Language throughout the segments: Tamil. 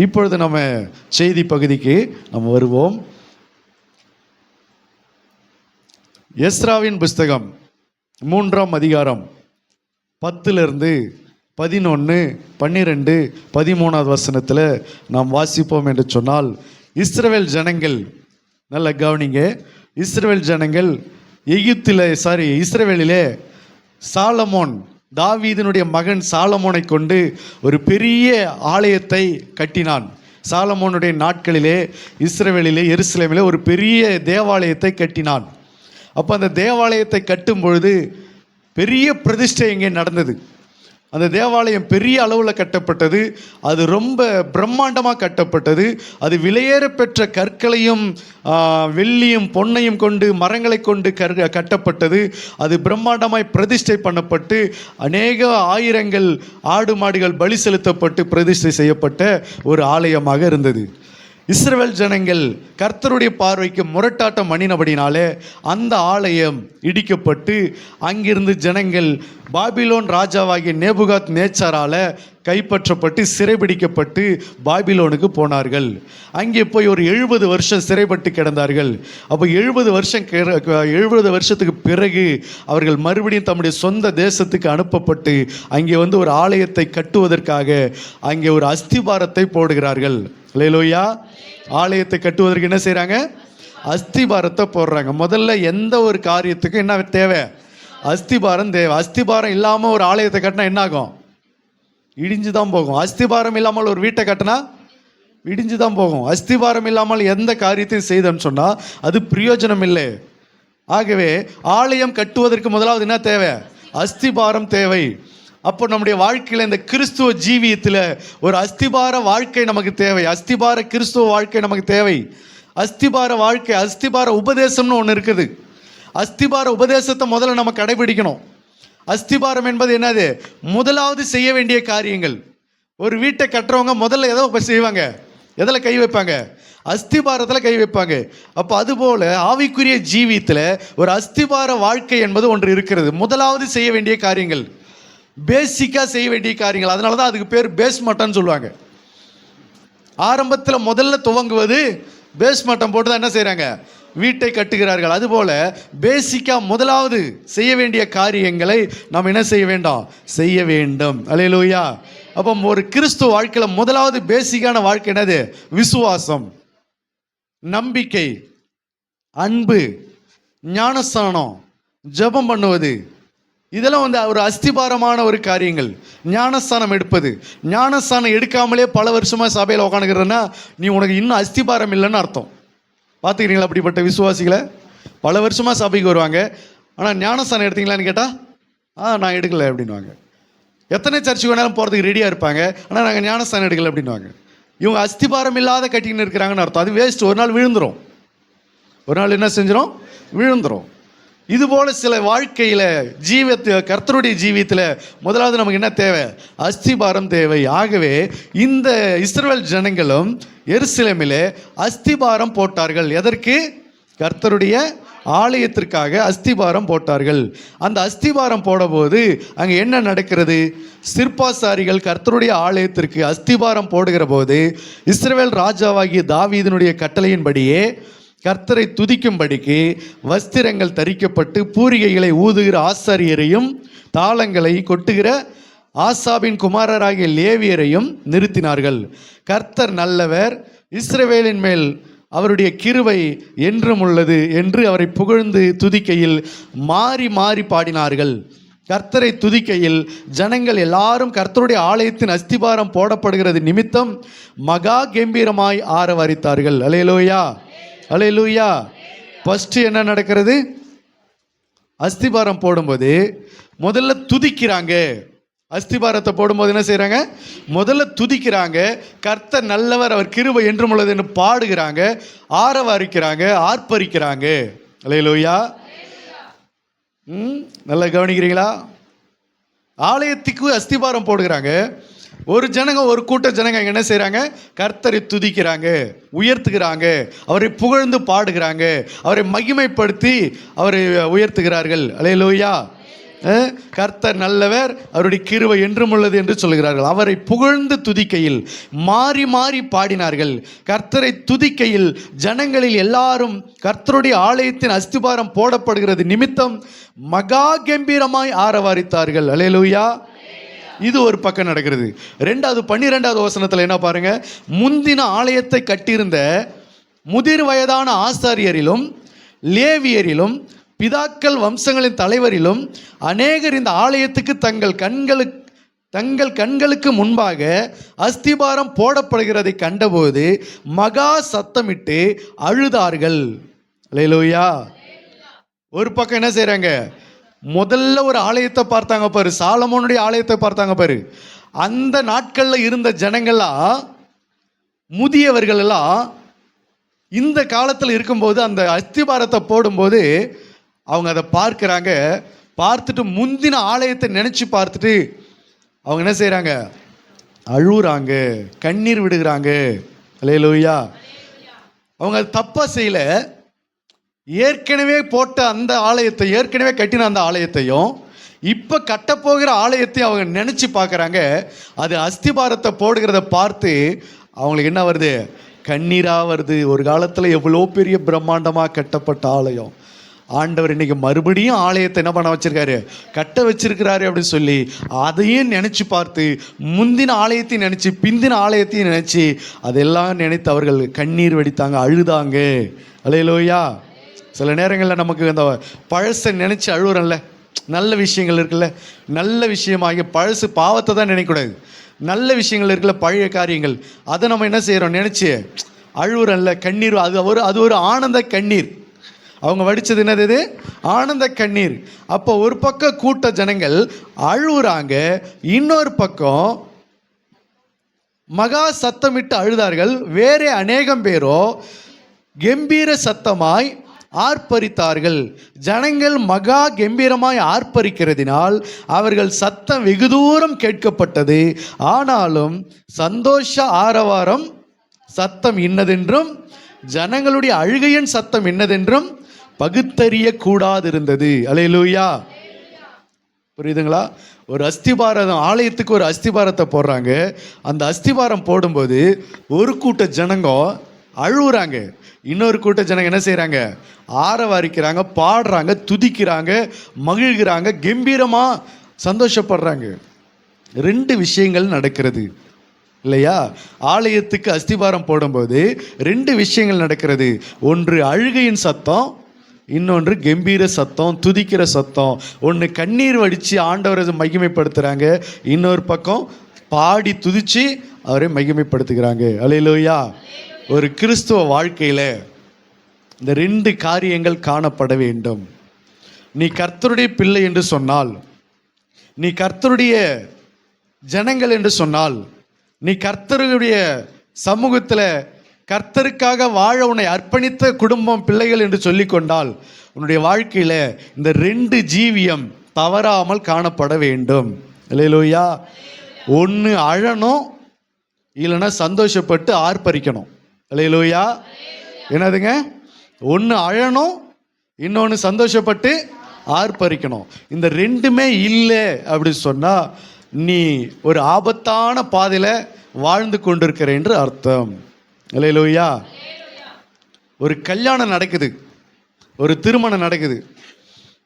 இப்பொழுது நம்ம செய்தி பகுதிக்கு நம்ம வருவோம். எஸ்ராவின் புஸ்தகம் 3ஆம் அதிகாரம் 10 11, 12, 13 வசனத்தில் நாம் வாசிப்போம் என்று சொன்னால், இஸ்ரவேல் ஜனங்கள், நல்ல கவனிங்க, இஸ்ரவேல் ஜனங்கள் இஸ்ரவேலிலே சாலமோன், தாவீதினுடைய மகன் சாலமோனை கொண்டு ஒரு பெரிய ஆலயத்தை கட்டினான். சாலமோனுடைய நாட்களிலே இஸ்ரவேலிலே எருசலேமிலே ஒரு பெரிய தேவாலயத்தை கட்டினான். அப்போ அந்த தேவாலயத்தை கட்டும் பொழுது பெரிய பிரதிஷ்டை இங்கே நடந்தது. அந்த தேவாலயம் பெரிய அளவில் கட்டப்பட்டது. அது ரொம்ப பிரம்மாண்டமாக கட்டப்பட்டது. அது விலையேற பெற்ற கற்களையும் வெள்ளியும் பொன்னையும் கொண்டு மரங்களை கொண்டு கட்டப்பட்டது. அது பிரம்மாண்டமாய் பிரதிஷ்டை பண்ணப்பட்டு அநேக ஆயிரங்கள் ஆடு மாடுகள் பலி செலுத்தப்பட்டு பிரதிஷ்டை செய்யப்பட்ட ஒரு ஆலயமாக இருந்தது. இஸ்ரவேல் ஜனங்கள் கர்த்தருடைய பார்வைக்கு முரட்டாட்டம் பண்ணினபடினாலே அந்த ஆலயம் இடிக்கப்பட்டு அங்கிருந்து ஜனங்கள் பாபிலோன் ராஜாவாகிய நேபுகாத் நேச்சாரால் கைப்பற்றப்பட்டு சிறைபிடிக்கப்பட்டு பாபிலோனுக்கு போனார்கள். அங்கே போய் ஒரு 70 வருஷம் சிறைப்பட்டு கிடந்தார்கள். அப்போ 70 வருஷத்துக்கு பிறகு அவர்கள் மறுபடியும் தம்முடைய சொந்த தேசத்துக்கு அனுப்பப்பட்டு அங்கே ஒரு ஆலயத்தை கட்டுவதற்காக அங்கே ஒரு அஸ்திபாரத்தை போடுகிறார்கள். அல்லேலூயா. ஆலயத்தை கட்டுவதற்கு என்ன செய்கிறாங்க? அஸ்திபாரத்தை போடுறாங்க. முதல்ல எந்த ஒரு காரியத்துக்கும் என்ன தேவை? அஸ்திபாரம் தேவை. அஸ்திபாரம் இல்லாமல் ஒரு ஆலயத்தை கட்டினா என்ன ஆகும்? இடிஞ்சு தான் போகும். அஸ்திபாரம் இல்லாமல் ஒரு வீட்டை கட்டினா இடிஞ்சு தான் போகும். அஸ்திபாரம் இல்லாமல் எந்த காரியத்தையும் செய்தோன்னு சொன்னால் அது பிரயோஜனம் இல்லை. ஆகவே ஆலயம் கட்டுவதற்கு முதலாவது என்ன தேவை? அஸ்திபாரம் தேவை. அப்போ நம்முடைய வாழ்க்கையில் இந்த கிறிஸ்துவ ஜீவியத்தில் ஒரு அஸ்திபார வாழ்க்கை நமக்கு தேவை. அஸ்திபார கிறிஸ்துவ வாழ்க்கை நமக்கு தேவை. அஸ்திபார வாழ்க்கை, அஸ்திபார உபதேசம்னு ஒன்று இருக்குது. அஸ்திபார உபதேசத்தை முதல்ல நம்ம கடைபிடிக்கணும். அஸ்திபாரம் என்பது என்னது? முதலாவது செய்ய வேண்டிய காரியங்கள். ஒரு வீட்டை கட்டுறவங்க முதல்ல எதோ செய்வாங்க? எதில் கை வைப்பாங்க? அஸ்திபாரத்தில் கை வைப்பாங்க. அப்போ அதுபோல் ஆவிக்குரிய ஜீவியத்தில் ஒரு அஸ்திபார வாழ்க்கை என்பது ஒன்று இருக்கிறது. முதலாவது செய்ய வேண்டிய காரியங்கள், பேசிக்காக செய்ய வேண்டிய காரியங்கள். அதனால தான் அதுக்கு பேர் பேஸ்மட்டம்னு சொல்லுவாங்க. ஆரம்பத்தில் முதல்ல துவங்குவது பேஸ்மட்டம் போட்டு தான் என்ன செய்கிறாங்க? வீட்டை கட்டுகிறார்கள். அதுபோல் பேசிக்காக முதலாவது செய்ய வேண்டிய காரியங்களை நாம் என்ன செய்ய வேண்டாம்? செய்ய வேண்டும். அல்லேலூயா. அப்போ ஒரு கிறிஸ்துவ வாழ்க்கையில் முதலாவது பேசிக்கான வாழ்க்கை என்னது? விசுவாசம், நம்பிக்கை, அன்பு, ஞானஸ்தானம், ஜெபம் பண்ணுவது. இதெல்லாம் ஒரு அஸ்திபாரமான ஒரு காரியங்கள். ஞானஸ்தானம் எடுப்பது. ஞானஸ்தானம் எடுக்காமலே பல வருஷமாக சபையில் உட்காந்துக்கிறேன்னா உனக்கு இன்னும் அஸ்திபாரம் இல்லைன்னு அர்த்தம். பார்த்துக்கிறீங்களா? அப்படிப்பட்ட விசுவாசிகளை பல வருஷமாக சபைக்கு வருவாங்க, ஆனால் ஞானஸ்தானம் எடுத்தீங்களான்னு கேட்டால் நான் எடுக்கலை அப்படின்வாங்க. எத்தனை சர்ச்சுக்கு வேணாலும் போகிறதுக்கு ரெடியாக இருப்பாங்க, ஆனால் நாங்கள் ஞானஸ்தானம் எடுக்கலை அப்படின்வாங்க. இவங்க அஸ்திபாரம் இல்லாத கட்டின்னு இருக்கிறாங்கன்னு அர்த்தம். அது வேஸ்ட். ஒரு நாள் விழுந்துடும். ஒரு நாள் என்ன செஞ்சிடும்? விழுந்துடும். இதுபோல் சில வாழ்க்கையில் கர்த்தருடைய ஜீவியத்தில் முதலாவது நமக்கு என்ன தேவை? அஸ்திபாரம் தேவை. ஆகவே இந்த இஸ்ரவேல் ஜனங்களும் எருசலேமிலே அஸ்திபாரம் போட்டார்கள். எதற்கு? கர்த்தருடைய ஆலயத்திற்காக அஸ்திபாரம் போட்டார்கள். அந்த அஸ்திபாரம் போடும்போது அங்கே என்ன நடக்கிறது? சிற்பாசாரிகள் கர்த்தருடைய ஆலயத்திற்கு அஸ்திபாரம் போடுகிற போது இஸ்ரவேல் ராஜாவாகிய தாவீதினுடைய கட்டளையின்படியே கர்த்தரை துதிக்கும்படிக்கு வஸ்திரங்கள் தரிக்கப்பட்டு பூரிகைகளை ஊதுகிற ஆசாரியரையும் தாளங்களை கொட்டுகிற ஆசாபின் குமாரராகிய லேவியரையும் நிறுத்தினார்கள். கர்த்தர் நல்லவர், இஸ்ரவேலின் மேல் அவருடைய கிருபை என்றும் உள்ளது என்று அவரை புகழ்ந்து துதிக்கையில் மாறி மாறி பாடினார்கள். கர்த்தரை துதிக்கையில் ஜனங்கள் எல்லாரும் கர்த்தருடைய ஆலயத்தின் அஸ்திபாரம் போடப்படுகிறது நிமித்தம் மகா கம்பீரமாய் ஆரவாரித்தார்கள். அல்லேலூயா, அல்லேலூயா. ஃபஸ்ட்டு என்ன நடக்கிறது? அஸ்திபாரம் போடும்போது முதல்ல துதிக்கிறாங்க. அஸ்திபாரத்தை போடும்போது என்ன செய்கிறாங்க? முதல்ல துதிக்கிறாங்க. கர்த்தர் நல்லவர், அவர் கிருபை என்றும் உள்ளது என்று பாடுகிறாங்க, ஆரவாரிக்கிறாங்க, ஆர்ப்பரிக்கிறாங்க. அல்லேலூயா. நல்லா கவனிக்கிறீங்களா? ஆலயத்துக்கு அஸ்திபாரம் போடுகிறாங்க. ஒரு கூட்ட ஜனங்க என்ன செய்கிறாங்க? கர்த்தரை துதிக்கிறாங்க, உயர்த்துகிறாங்க, அவரை புகழ்ந்து பாடுகிறாங்க, அவரை மகிமைப்படுத்தி அவரை உயர்த்துகிறார்கள். அல்லேலூயா. கர்த்தர் நல்லவர், அவருடைய கிருபை என்றும் உள்ளது என்று சொல்கிறார்கள். அவரை புகழ்ந்து துதிக்கையில் மாறி மாறி பாடினார்கள். கர்த்தரை துதிக்கையில் ஜனங்களில் எல்லாரும் கர்த்தருடைய ஆலயத்தின் அஸ்திபாரம் போடப்படுகிறது நிமித்தம் மகா கம்பீரமாய் ஆரவாரித்தார்கள். அல்லேலூயா. இது ஒரு பக்கம் நடக்கிறது. 12வது வசனத்தில் என்ன பாருங்க, முந்தின ஆலயத்தை கட்டியிருந்த முதிர் வயதான ஆசாரியரிலும் லேவியரிலும் பிதாக்கள் வம்சங்களின் தலைவரிலும் அநேகர் இந்த ஆலயத்துக்கு தங்கள் கண்களுக்கு முன்பாக அஸ்திபாரம் போடப்படுகிறதை கண்டபோது மகா சத்தமிட்டு அழுதார்கள். அல்லேலூயா. ஒரு பக்கம் என்ன செய்றாங்க, முதல்ல ஒரு ஆலயத்தை பார்த்தாங்க பாரு, சாலமோனுடைய ஆலயத்தை பார்த்தாங்க பாரு. அந்த நாட்களில் இருந்த ஜனங்கள்லாம், முதியவர்கள் எல்லாம் இந்த காலத்தில் இருக்கும்போது அந்த அஸ்திபாரத்தை போடும்போது அவங்க அதை பார்க்குறாங்க. பார்த்துட்டு முந்தின ஆலயத்தை நினச்சி பார்த்துட்டு அவங்க என்ன செய்கிறாங்க, அழுகுறாங்க, கண்ணீர் விடுகிறாங்க. அல்லேலூயா. அவங்க அது தப்பாக செய்யலை. ஏற்கனவே போட்ட அந்த ஆலயத்தை, ஏற்கனவே கட்டின அந்த ஆலயத்தையும் இப்போ கட்டப்போகிற ஆலயத்தையும் அவங்க நினச்சி பார்க்குறாங்க. அது அஸ்திபாரத்தை போடுகிறத பார்த்து அவங்களுக்கு என்ன வருது, கண்ணீராக வருது. ஒரு காலத்தில் எவ்வளோ பெரிய பிரம்மாண்டமாக கட்டப்பட்ட ஆலயம், ஆண்டவர் இன்னைக்கு மறுபடியும் ஆலயத்தை என்ன பண்ண வச்சிருக்காரு, கட்ட வச்சிருக்கிறாரு அப்படின்னு சொல்லி அதையும் நினச்சி பார்த்து, முந்தின ஆலயத்தையும் நினச்சி பிந்தின ஆலயத்தையும் நினச்சி அதெல்லாம் நினைத்து அவர்கள் கண்ணீர் வடித்தாங்க, அழுதாங்க. அல்லேலூயா. சில நேரங்களில் நமக்கு அந்த பழசை நினச்சி அழுகுறோம்ல, நல்ல விஷயங்கள் இருக்குல்ல, நல்ல விஷயமாகிய பழசு பாவத்தை தான் நினைக்கக்கூடாது. நல்ல விஷயங்கள் இருக்குல்ல, பழைய காரியங்கள், அதை நம்ம என்ன செய்கிறோம், நினச்சி அழுகுறோம்ல, கண்ணீர். அது ஒரு ஆனந்த கண்ணீர். அவங்க வடித்தது என்னது, ஆனந்த கண்ணீர். அப்போ ஒரு பக்கம் கூட்ட ஜனங்கள் அழுகுறாங்க, இன்னொரு பக்கம் மகா சத்தமிட்டு அழுதார்கள். வேறே அநேகம் பேரோ கம்பீர சத்தமாய் ஆர்ப்பரித்தார்கள். ஜனங்கள் மகா கம்பீரமாய் ஆர்ப்பரிக்கிறதினால் அவர்கள் சத்தம் வெகு தூரம் கேட்கப்பட்டது. ஆனாலும் சந்தோஷ ஆரவாரம் சத்தம் இன்னதென்றும் ஜனங்களுடைய அழுகையின் சத்தம் என்னதென்றும் பகுத்தறிய கூடாதிருந்தது. அல்லேலூயா. புரியுதுங்களா? ஒரு அஸ்திபாரம், ஆலயத்துக்கு ஒரு அஸ்திபாரத்தை போடுறாங்க. அந்த அஸ்திபாரம் போடும்போது ஒரு கூட்ட ஜனங்க அழுகுறாங்க, இன்னொரு கூட்ட ஜனங்க என்ன செய்கிறாங்க, ஆரவாரிக்கிறாங்க, பாடுறாங்க, துதிக்கிறாங்க, மகிழ்கிறாங்க, கம்பீரமாக சந்தோஷப்படுறாங்க. 2 விஷயங்கள் நடக்கிறது இல்லையா? ஆலயத்துக்கு அஸ்திபாரம் போடும்போது 2 விஷயங்கள் நடக்கிறது. ஒன்று அழுகையின் சத்தம், இன்னொன்று கம்பீர சத்தம், துதிக்கிற சத்தம். ஒன்று கண்ணீர் வடித்து ஆண்டவரை மகிமைப்படுத்துகிறாங்க, இன்னொரு பக்கம் பாடி துதித்து அவரை மகிமைப்படுத்துகிறாங்க. அல்லேலூயா. ஒரு கிறிஸ்துவ வாழ்க்கையில் இந்த 2 காரியங்கள் காணப்பட வேண்டும். நீ கர்த்தருடைய பிள்ளை என்று சொன்னால், நீ கர்த்தருடைய ஜனங்கள் என்று சொன்னால், நீ கர்த்தருடைய சமூகத்தில் கர்த்தருக்காக வாழ உன்னை அர்ப்பணித்த குடும்பம், பிள்ளைகள் என்று சொல்லி கொண்டால், உன்னுடைய வாழ்க்கையில் இந்த 2 ஜீவியம் தவறாமல் காணப்பட வேண்டும். அல்லேலூயா. ஒன்று அழணும், இல்லைன்னா சந்தோஷப்பட்டு ஆர்ப்பரிக்கணும். அல்லேலூயா. என்னதுங்க? ஒன்று அழணும், இன்னொன்று சந்தோஷப்பட்டு ஆர்ப்பரிக்கணும். இந்த 2மே இல்லை அப்படி சொன்னால் நீ ஒரு ஆபத்தான பாதையில் வாழ்ந்து கொண்டிருக்கிற என்று அர்த்தம். அல்லேலூயா. ஒரு கல்யாணம் நடக்குது, ஒரு திருமணம் நடக்குது.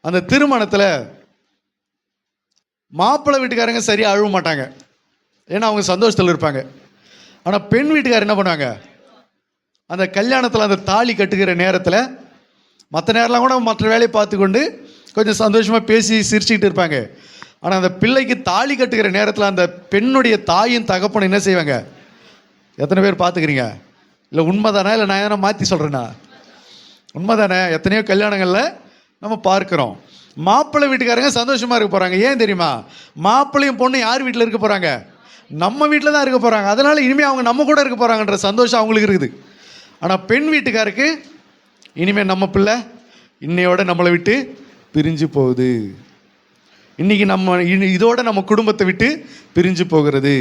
அந்த திருமணத்தில் மாப்பிள்ளை வீட்டுக்காரங்க சரியாக அழுவ மாட்டாங்க, ஏன்னா அவங்க சந்தோஷத்தில் இருப்பாங்க. ஆனால் பெண் வீட்டுக்காரர் என்ன பண்ணுவாங்க, அந்த கல்யாணத்தில் அந்த தாலி கட்டுகிற நேரத்தில், மற்ற நேரம்லாம் கூட மற்ற வேலையை பார்த்து கொண்டு கொஞ்சம் சந்தோஷமாக பேசி சிரிச்சுக்கிட்டு இருப்பாங்க. ஆனால் அந்த பிள்ளைக்கு தாலி கட்டுகிற நேரத்தில் அந்த பெண்ணுடைய தாயும் தகப்பனும் என்ன செய்வாங்க? எத்தனை பேர் பார்த்துக்கிறீங்க? இல்லை உண்மை தானே, இல்லை நான் எதனா மாற்றி சொல்கிறேன்னா? உண்மை தானே? எத்தனையோ கல்யாணங்களில் நம்ம பார்க்குறோம். மாப்பிள்ளை வீட்டுக்காரங்க சந்தோஷமாக இருக்க போகிறாங்க. ஏன் தெரியுமா? மாப்பிள்ளையும் பொண்ணு யார் வீட்டில் இருக்க போகிறாங்க? நம்ம வீட்டில் தான் இருக்க போகிறாங்க. அதனால் இனிமேல் அவங்க நம்ம கூட இருக்க போகிறாங்கன்ற சந்தோஷம் அவங்களுக்கு இருக்குது. ஆனால் பெண் வீட்டுக்காருக்கு இனிமேல் நம்ம பிள்ளை இன்னையோட நம்மளை விட்டு பிரிஞ்சு போகுது, இன்றைக்கி இதோட நம்ம குடும்பத்தை விட்டு பிரிஞ்சு போகிறது,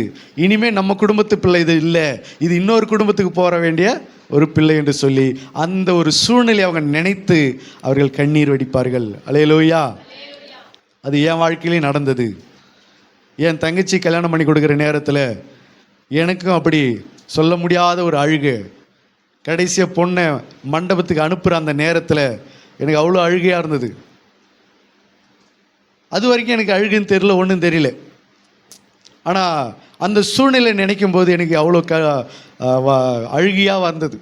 இனிமேல் நம்ம குடும்பத்து பிள்ளை இது இல்லை, இது இன்னொரு குடும்பத்துக்கு போக வேண்டிய ஒரு பிள்ளை என்று சொல்லி அந்த ஒரு சூழ்நிலை அவங்க நினைத்து அவர்கள் கண்ணீர் வடிப்பார்கள். அல்லேலூயா. அது என் வாழ்க்கையிலையும் நடந்தது. என் தங்கச்சி கல்யாணம் பண்ணி கொடுக்குற நேரத்தில் எனக்கும் அப்படி சொல்ல முடியாத ஒரு அழுகை. கடைசியாக பொண்ணை மண்டபத்துக்கு அனுப்புகிற அந்த நேரத்தில் எனக்கு அவ்வளோ அழுகையாக இருந்தது. அது வரைக்கும் எனக்கு அழுகுன்னு தெரியல, ஒன்றும் தெரியல. ஆனால் அந்த சூழ்நிலை நினைக்கும் போது எனக்கு அவ்வளோ அழுகியாக வந்தது.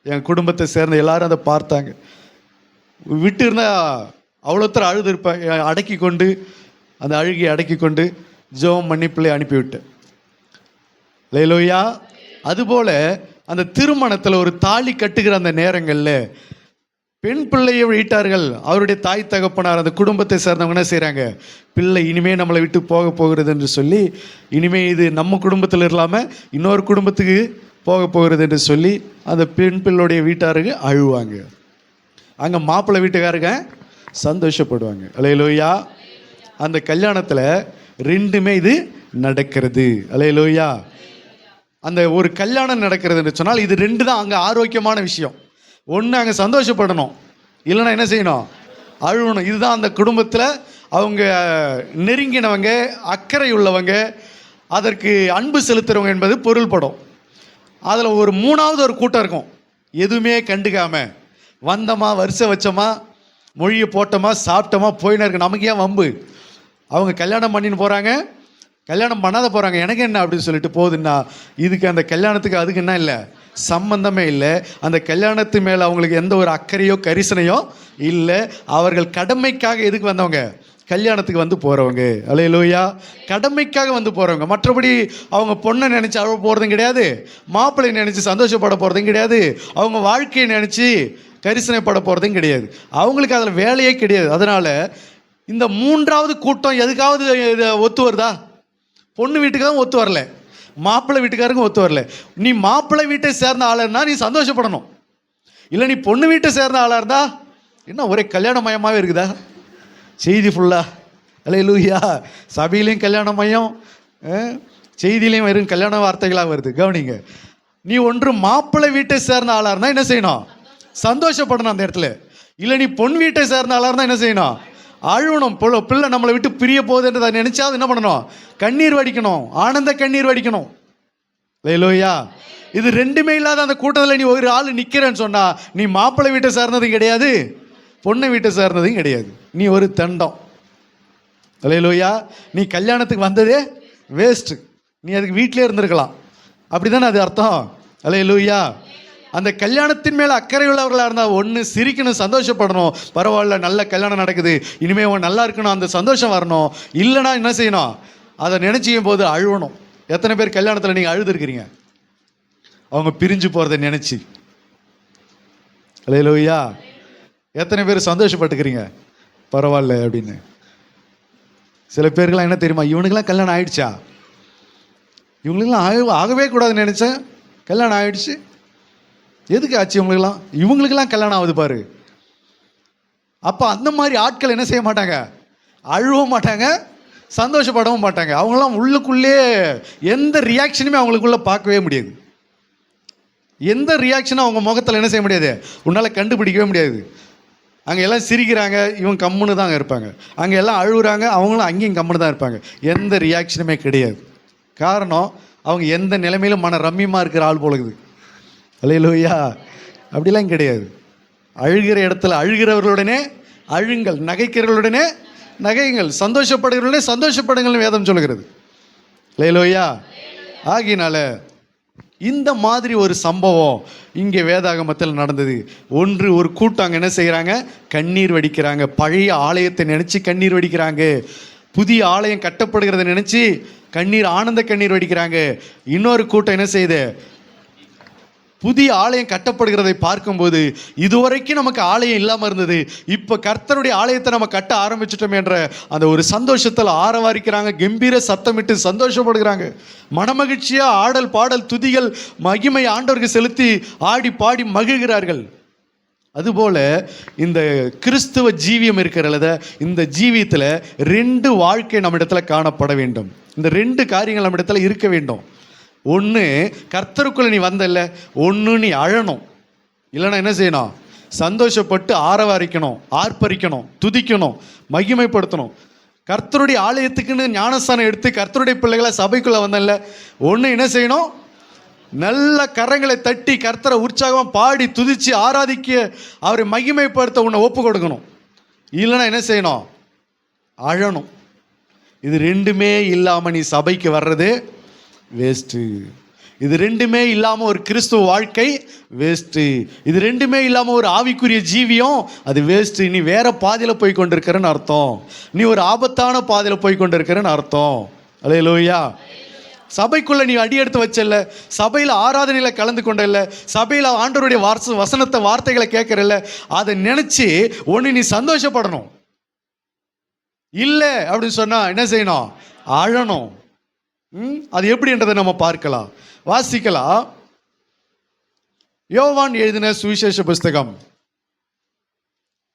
என் குடும்பத்தை சேர்ந்த எல்லாரும் அதை பார்த்தாங்க. விட்டு இருந்தால் அவ்வளோத்தர அழுது இருப்பேன். அடக்கி கொண்டு அந்த அழுகியை அடக்கி கொண்டு ஜெபம் பண்ணி பிள்ளை அனுப்பிவிட்டேன். லேலோயா. அதுபோல் அந்த திருமணத்தில் ஒரு தாலி கட்டுகிற அந்த நேரங்களில் பெண் பிள்ளையை வீட்டார்கள், அவருடைய தாய் தகப்பனார், அந்த குடும்பத்தை சேர்ந்தவங்க என்ன செய்கிறாங்க, பிள்ளை இனிமே நம்மளை விட்டு போக போகிறது என்று சொல்லி, இனிமே இது நம்ம குடும்பத்தில் இல்லாமல் இன்னொரு குடும்பத்துக்கு போக போகிறது என்று சொல்லி அந்த பெண் பிள்ளையுடைய வீட்டாருக்கு அழுவாங்க. அங்கே மாப்பிள்ளை வீட்டுக்காரங்க சந்தோஷப்படுவாங்க. அல்லேலூயா. அந்த கல்யாணத்தில் ரெண்டுமே இது நடக்கிறது. அல்லேலூயா. அந்த ஒரு கல்யாணம் நடக்கிறதுன்னு சொன்னால் இது ரெண்டு தான் அங்கே ஆரோக்கியமான விஷயம். ஒன்று அங்கே சந்தோஷப்படணும், இல்லைன்னா என்ன செய்யணும், அழுவணும். இதுதான் அந்த குடும்பத்தில் அவங்க நெருங்கினவங்க, அக்கறை உள்ளவங்க, அதற்கு அன்பு செலுத்துகிறவங்க என்பது பொருள்படும். அதில் ஒரு மூணாவது ஒரு கூட்டம் இருக்கும், எதுவுமே கண்டுக்காமல் வந்தோமா, வருஷம் வச்சோமா, மொழியை போட்டோமா, சாப்பிட்டோமா, போயின்னு இருக்கு, நமக்கு ஏன் வம்பு. அவங்க கல்யாணம் பண்ணின்னு போகிறாங்க, கல்யாணம் பண்ணாத போகிறாங்க, எனக்கு என்ன அப்படின்னு சொல்லிட்டு போகுதுன்னா, இதுக்கு அந்த கல்யாணத்துக்கு அதுக்கு என்ன இல்லை, சம்பந்தமே இல்லை. அந்த கல்யாணத்து மேலே அவங்களுக்கு எந்த ஒரு அக்கறையோ கரிசனையோ இல்லை. அவர்கள் கடமைக்காக எதுக்கு வந்தவங்க, கல்யாணத்துக்கு வந்து போகிறவங்க. அல்லேலூயா. கடமைக்காக வந்து போகிறவங்க. மற்றபடி அவங்க பொண்ணை நினச்சி அழ போகிறதும் கிடையாது, மாப்பிள்ளை நினச்சி சந்தோஷப்பட போகிறதும் கிடையாது, அவங்க வாழ்க்கையை நினச்சி கரிசனைப்பட போகிறதும் கிடையாது. அவங்களுக்கு அதில் வேலையே கிடையாது. அதனால் இந்த மூன்றாவது கூட்டம் எதுக்காவது ஒத்து வருதா? பொண்ணு வீட்டுக்காகவும் ஒத்து வரல, மாப்பிள்ளை வீட்டுக்காருக்கும் ஒத்து வரல. நீ மாப்பிள்ளை வீட்டை சேர்ந்த ஆளாக இருந்தால் நீ சந்தோஷப்படணும். இல்லை நீ பொண்ணு வீட்டை சேர்ந்த ஆளாக இருந்தா என்ன ஒரே கல்யாண மயமாகவே இருக்குதா செய்தி ஃபுல்லாக? அல்லேலூயா. சபையிலையும் கல்யாண மயம், செய்தியிலையும் வெறும் கல்யாண வார்த்தைகளாக வருது. கவனிங்க. நீ ஒன்று மாப்பிள்ளை வீட்டை சேர்ந்த ஆளாக இருந்தால் என்ன செய்யணும், சந்தோஷப்படணும் அந்த இடத்துல. இல்லை நீ பொன் வீட்டை சேர்ந்த ஆளாக இருந்தால் என்ன செய்யணும், அழுவணும். பிள்ளை நம்மளை விட்டு பிரிய போகுதுன்றதை நினைச்சா என்ன பண்ணணும், கண்ணீர் வடிக்கணும், ஆனந்த கண்ணீர் வடிக்கணும். அல்லேலூயா. இது ரெண்டுமே இல்லாத அந்த கூட்டத்தில் நீ ஒரு ஆள் நிற்கிறேன்னு சொன்னா நீ மாப்பிள்ளை வீட்டை சேர்ந்ததும் கிடையாது, பொண்ணை வீட்டை சேர்ந்ததும் கிடையாது, நீ ஒரு தண்டம். அல்லேலூயா. நீ கல்யாணத்துக்கு வந்ததே வேஸ்ட்டு, நீ அதுக்கு வீட்டிலே இருந்திருக்கலாம். அப்படி தானே அது அர்த்தம். அல்லேலூயா. அந்த கல்யாணத்தின் மேலே அக்கறை உள்ளவர்களாக இருந்தால் ஒன்று சிரிக்கணும், சந்தோஷப்படணும், பரவாயில்ல நல்ல கல்யாணம் நடக்குது, இனிமேல் அவன் நல்லா இருக்கணும், அந்த சந்தோஷம் வரணும். இல்லைனா என்ன செய்யணும், அதை நினச்சிக்கும் போது அழுவணும். எத்தனை பேர் கல்யாணத்தில் நீங்கள் அழுதுருக்கிறீங்க அவங்க பிரிஞ்சு போகிறத நினச்சி? அல்லேலூயா. எத்தனை பேர் சந்தோஷப்பட்டுக்கிறீங்க பரவாயில்ல அப்படின்னு? சில பேருக்கெல்லாம் என்ன தெரியுமா, இவனுக்கெல்லாம் கல்யாணம் ஆயிடுச்சா, இவங்களுக்கெல்லாம் ஆகவே கூடாதுன்னு நினச்சேன், கல்யாணம் ஆயிடுச்சு, எதுக்கு ஆச்சு இவங்களுக்கெல்லாம் கல்யாணம் ஆகுது பாரு. அப்போ அந்த மாதிரி ஆட்கள் என்ன செய்ய மாட்டாங்க, அழுவும் மாட்டாங்க, சந்தோஷப்படவும் மாட்டாங்க. அவங்களாம் உள்ளுக்குள்ளே எந்த ரியாக்ஷனுமே அவங்களுக்குள்ள பார்க்கவே முடியாது. எந்த ரியாக்ஷனும் அவங்க முகத்தில் என்ன செய்ய முடியாது, உன்னால் கண்டுபிடிக்கவே முடியாது. அங்கே எல்லாம் சிரிக்கிறாங்க, இவங்க கம்முன்னு தான் இருப்பாங்க. அங்கே எல்லாம் அழுகுறாங்க, அவங்களும் அங்கேயும் கம்முன்னு தான் இருப்பாங்க. எந்த ரியாக்ஷனுமே கிடையாது. காரணம் அவங்க எந்த நிலைமையிலும் மன ரம்மியமாக இருக்கிற ஆள் போலகுது. அல்லேலூயா. அப்படிலாம் கிடையாது. அழுகிற இடத்துல அழுகிறவர்களுடனே அழுங்கள், நகைக்கிறவர்களுடனே நகைங்கள், சந்தோஷப்படுகிறவர்களே சந்தோஷப்படுங்கள் வேதம் சொல்கிறது. அல்லேலூயா. ஆகினால இந்த மாதிரி ஒரு சம்பவம் இங்கே வேதாகமத்தில் நடந்தது. ஒன்று, ஒரு கூட்டம் அங்கே என்ன செய்கிறாங்க, கண்ணீர் வடிக்கிறாங்க. பழைய ஆலயத்தை நினச்சி கண்ணீர் வடிக்கிறாங்க. புதிய ஆலயம் கட்டப்படுகிறத நினச்சி கண்ணீர், ஆனந்த கண்ணீர் வடிக்கிறாங்க. இன்னொரு கூட்டம் என்ன செய்யுது, புதிய ஆலயம் கட்டப்படுகிறதை பார்க்கும்போது இதுவரைக்கும் நமக்கு ஆலயம் இல்லாமல் இருந்தது, இப்போ கர்த்தருடைய ஆலயத்தை நம்ம கட்ட ஆரம்பிச்சிட்டோம் என்ற அந்த ஒரு சந்தோஷத்தில் ஆரவாரிக்கிறாங்க, கம்பீர சத்தமிட்டு சந்தோஷப்படுகிறாங்க. மனமகிழ்ச்சியாக ஆடல் பாடல் துதிகள் மகிமை ஆண்டவருக்கு செலுத்தி ஆடி பாடி மகிழ்கிறார்கள். அதுபோல் இந்த கிறிஸ்துவ ஜீவியம் இருக்கிறத, இந்த ஜீவியத்தில் ரெண்டு வாழ்க்கை நம்ம இடத்துல காணப்பட வேண்டும். இந்த ரெண்டு காரியங்கள் நம்ம இடத்துல இருக்க வேண்டும். ஒன்று, கர்த்தருக்குள்ள நீ வந்தல்ல, ஒன்று நீ அழணும், இல்லைன்னா என்ன செய்யணும், சந்தோஷப்பட்டு ஆரவாரிக்கணும், ஆர்ப்பரிக்கணும், துதிக்கணும், மகிமைப்படுத்தணும். கர்த்தருடைய ஆலயத்துக்குன்னு ஞானஸ்தானம் எடுத்து கர்த்தருடைய பிள்ளைகளை சபைக்குள்ளே வந்தல, ஒன்று என்ன செய்யணும்? நல்ல கரங்களை தட்டி கர்த்தரை உற்சாகமாக பாடி துதித்து ஆராதிக்க அவரை மகிமைப்படுத்த உன்னை ஒப்பு கொடுக்கணும். இல்லைன்னா என்ன செய்யணும்? அழணும். இது ரெண்டுமே இல்லாமல் நீ சபைக்கு வர்றது வேஸ்ட்டு. இது ரெண்டுமே இல்லாமல் ஒரு கிறிஸ்துவ வாழ்க்கை வேஸ்ட்டு. இது ரெண்டுமே இல்லாமல் ஒரு ஆவிக்குரிய ஜீவியம் அது வேஸ்ட்டு. நீ வேற பாதையில் போய் கொண்டிருக்கிறன்னு அர்த்தம். நீ ஒரு ஆபத்தான பாதையில் போய் கொண்டிருக்கிறன்னு அர்த்தம். அல்லேலூயா. சபைக்குள்ளே நீ அடி எடுத்து வச்சல, சபையில் ஆராதனையில் கலந்து கொண்டல, சபையில் ஆண்டவருடைய வார்த்தைகளை கேட்கறல, அதை நினச்சி ஒன்று நீ சந்தோஷப்படணும். இல்லை அப்படின்னு சொன்னால் என்ன செய்யணும்? அழணும். அது எப்படின்றதை நம்ம பார்க்கலாம், வாசிக்கலாம். யோவான் எழுதின சுவிசேஷ புஸ்தகம்,